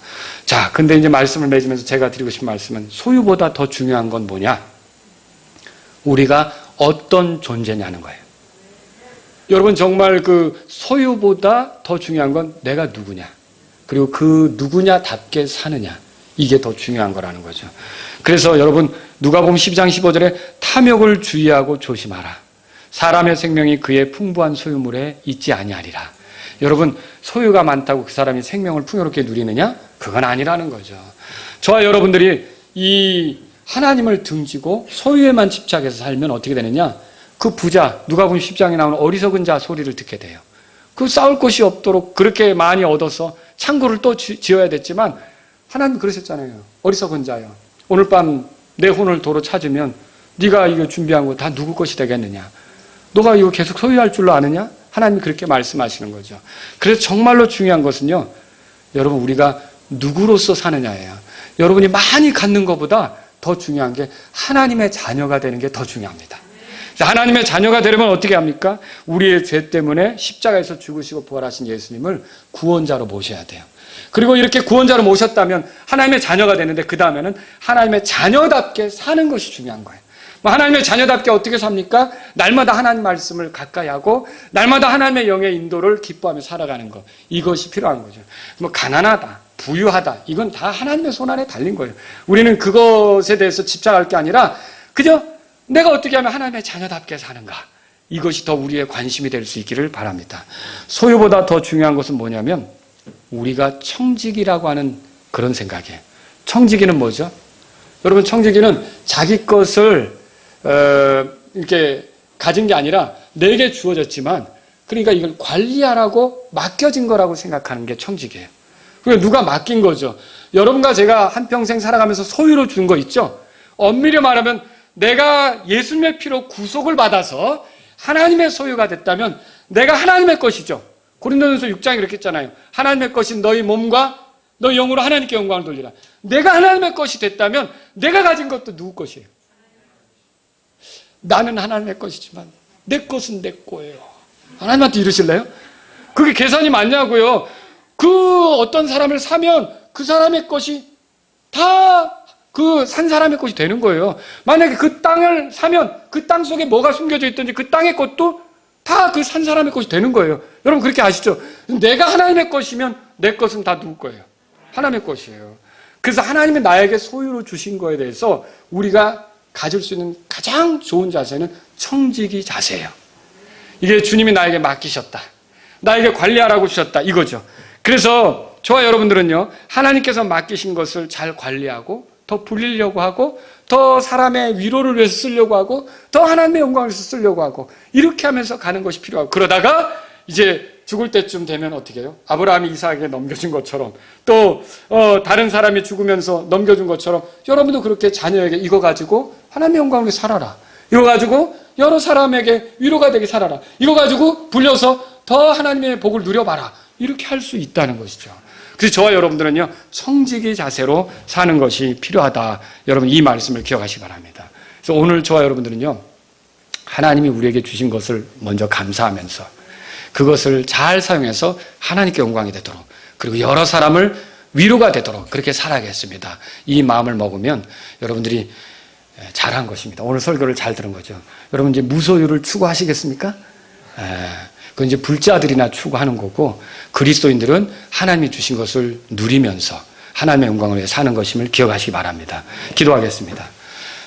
자, 근데 이제 말씀을 맺으면서 제가 드리고 싶은 말씀은 소유보다 더 중요한 건 뭐냐? 우리가 어떤 존재냐는 거예요. 여러분 정말 그 소유보다 더 중요한 건 내가 누구냐, 그리고 그 누구냐답게 사느냐, 이게 더 중요한 거라는 거죠. 그래서 여러분 누가복음 12장 15절에 탐욕을 주의하고 조심하라. 사람의 생명이 그의 풍부한 소유물에 있지 아니하리라. 여러분 소유가 많다고 그 사람이 생명을 풍요롭게 누리느냐? 그건 아니라는 거죠. 저와 여러분들이 이 하나님을 등지고 소유에만 집착해서 살면 어떻게 되느냐? 그 부자, 누가복음 10장에 나오는 어리석은 자 소리를 듣게 돼요. 그 싸울 곳이 없도록 그렇게 많이 얻어서 창고를 또 지어야 됐지만 하나님 그러셨잖아요. 어리석은 자요, 오늘 밤 내 혼을 도로 찾으면 네가 이거 준비한 거 다 누구 것이 되겠느냐? 너가 이거 계속 소유할 줄로 아느냐? 하나님이 그렇게 말씀하시는 거죠. 그래서 정말로 중요한 것은요, 여러분 우리가 누구로서 사느냐예요. 여러분이 많이 갖는 것보다 더 중요한 게 하나님의 자녀가 되는 게 더 중요합니다. 하나님의 자녀가 되려면 어떻게 합니까? 우리의 죄 때문에 십자가에서 죽으시고 부활하신 예수님을 구원자로 모셔야 돼요. 그리고 이렇게 구원자로 모셨다면 하나님의 자녀가 되는데 그 다음에는 하나님의 자녀답게 사는 것이 중요한 거예요. 하나님의 자녀답게 어떻게 삽니까? 날마다 하나님 말씀을 가까이 하고 날마다 하나님의 영의 인도를 기뻐하며 살아가는 것, 이것이 필요한 거죠. 뭐 가난하다, 부유하다, 이건 다 하나님의 손안에 달린 거예요. 우리는 그것에 대해서 집착할 게 아니라 그저 내가 어떻게 하면 하나님의 자녀답게 사는가, 이것이 더 우리의 관심이 될 수 있기를 바랍니다. 소유보다 더 중요한 것은 뭐냐면 우리가 청지기라고 하는 그런 생각이에요. 청지기는 뭐죠? 여러분 청지기는 자기 것을 이렇게 가진 게 아니라 내게 주어졌지만, 그러니까 이걸 관리하라고 맡겨진 거라고 생각하는 게 청지기예요. 그러니까 누가 맡긴 거죠. 여러분과 제가 한평생 살아가면서 소유로 준 거 있죠? 엄밀히 말하면 내가 예수님의 피로 구속을 받아서 하나님의 소유가 됐다면 내가 하나님의 것이죠. 고린도전서 6장에 그렇게 했잖아요. 하나님의 것인 너희 몸과 너희 영으로 하나님께 영광을 돌리라. 내가 하나님의 것이 됐다면 내가 가진 것도 누구 것이에요? 나는 하나님의 것이지만 내 것은 내 거예요. 하나님한테 이러실래요? 그게 계산이 맞냐고요. 그 어떤 사람을 사면 그 사람의 것이 다 그 산 사람의 것이 되는 거예요. 만약에 그 땅을 사면 그 땅 속에 뭐가 숨겨져 있든지 그 땅의 것도 다 그 산 사람의 것이 되는 거예요. 여러분 그렇게 아시죠? 내가 하나님의 것이면 내 것은 다 누구 거예요? 하나님의 것이에요. 그래서 하나님이 나에게 소유로 주신 거에 대해서 우리가 가질 수 있는 가장 좋은 자세는 청지기 자세예요. 이게 주님이 나에게 맡기셨다, 나에게 관리하라고 주셨다, 이거죠. 그래서 저와 여러분들은요, 하나님께서 맡기신 것을 잘 관리하고 더 불리려고 하고 더 사람의 위로를 위해서 쓰려고 하고 더 하나님의 영광을 위해서 쓰려고 하고 이렇게 하면서 가는 것이 필요하고, 그러다가 이제 죽을 때쯤 되면 어떻게 해요? 아브라함이 이삭에게 넘겨준 것처럼 또 다른 사람이 죽으면서 넘겨준 것처럼 여러분도 그렇게 자녀에게 이거 가지고 하나님의 영광을 위해 살아라, 이거 가지고 여러 사람에게 위로가 되게 살아라, 이거 가지고 불려서 더 하나님의 복을 누려봐라, 이렇게 할 수 있다는 것이죠. 그래서 저와 여러분들은요, 청지기 자세로 사는 것이 필요하다. 여러분 이 말씀을 기억하시기 바랍니다. 그래서 오늘 저와 여러분들은요, 하나님이 우리에게 주신 것을 먼저 감사하면서 그것을 잘 사용해서 하나님께 영광이 되도록, 그리고 여러 사람을 위로가 되도록 그렇게 살아야겠습니다. 이 마음을 먹으면 여러분들이 잘한 것입니다. 오늘 설교를 잘 들은 거죠. 여러분 이제 무소유를 추구하시겠습니까? 그건 이제 불자들이나 추구하는 거고, 그리스도인들은 하나님이 주신 것을 누리면서 하나님의 영광을 위해 사는 것임을 기억하시기 바랍니다. 기도하겠습니다.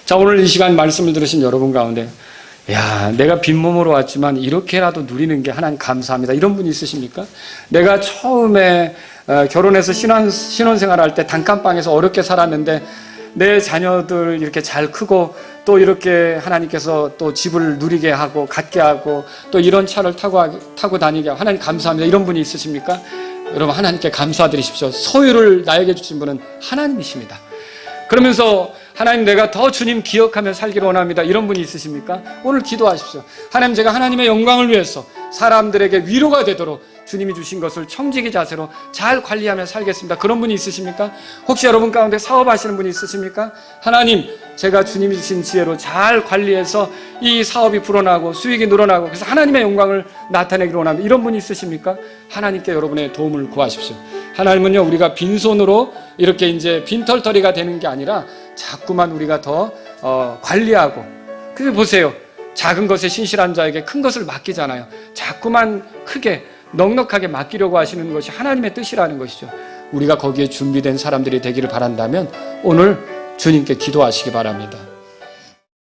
자, 오늘 이 시간 말씀을 들으신 여러분 가운데, 야, 내가 빈몸으로 왔지만 이렇게라도 누리는 게 하나님 감사합니다, 이런 분이 있으십니까? 내가 처음에 결혼해서 신혼생활 할 때 단칸방에서 어렵게 살았는데 내 자녀들 이렇게 잘 크고 또 이렇게 하나님께서 또 집을 누리게 하고 갖게 하고 또 이런 차를 타고 다니게 하고 하나님 감사합니다, 이런 분이 있으십니까? 여러분 하나님께 감사드리십시오. 소유를 나에게 주신 분은 하나님이십니다. 그러면서 하나님 내가 더 주님 기억하며 살기를 원합니다, 이런 분이 있으십니까? 오늘 기도하십시오. 하나님 제가 하나님의 영광을 위해서 사람들에게 위로가 되도록 주님이 주신 것을 청지기 자세로 잘 관리하며 살겠습니다, 그런 분이 있으십니까? 혹시 여러분 가운데 사업하시는 분이 있으십니까? 하나님 제가 주님이 주신 지혜로 잘 관리해서 이 사업이 불어나고 수익이 늘어나고 그래서 하나님의 영광을 나타내기를 원합니다, 이런 분이 있으십니까? 하나님께 여러분의 도움을 구하십시오. 하나님은요, 우리가 빈손으로 이렇게 이제 빈털터리가 되는 게 아니라 자꾸만 우리가 더 관리하고, 그래서 보세요, 작은 것에 신실한 자에게 큰 것을 맡기잖아요. 자꾸만 크게 넉넉하게 맡기려고 하시는 것이 하나님의 뜻이라는 것이죠. 우리가 거기에 준비된 사람들이 되기를 바란다면 오늘 주님께 기도하시기 바랍니다.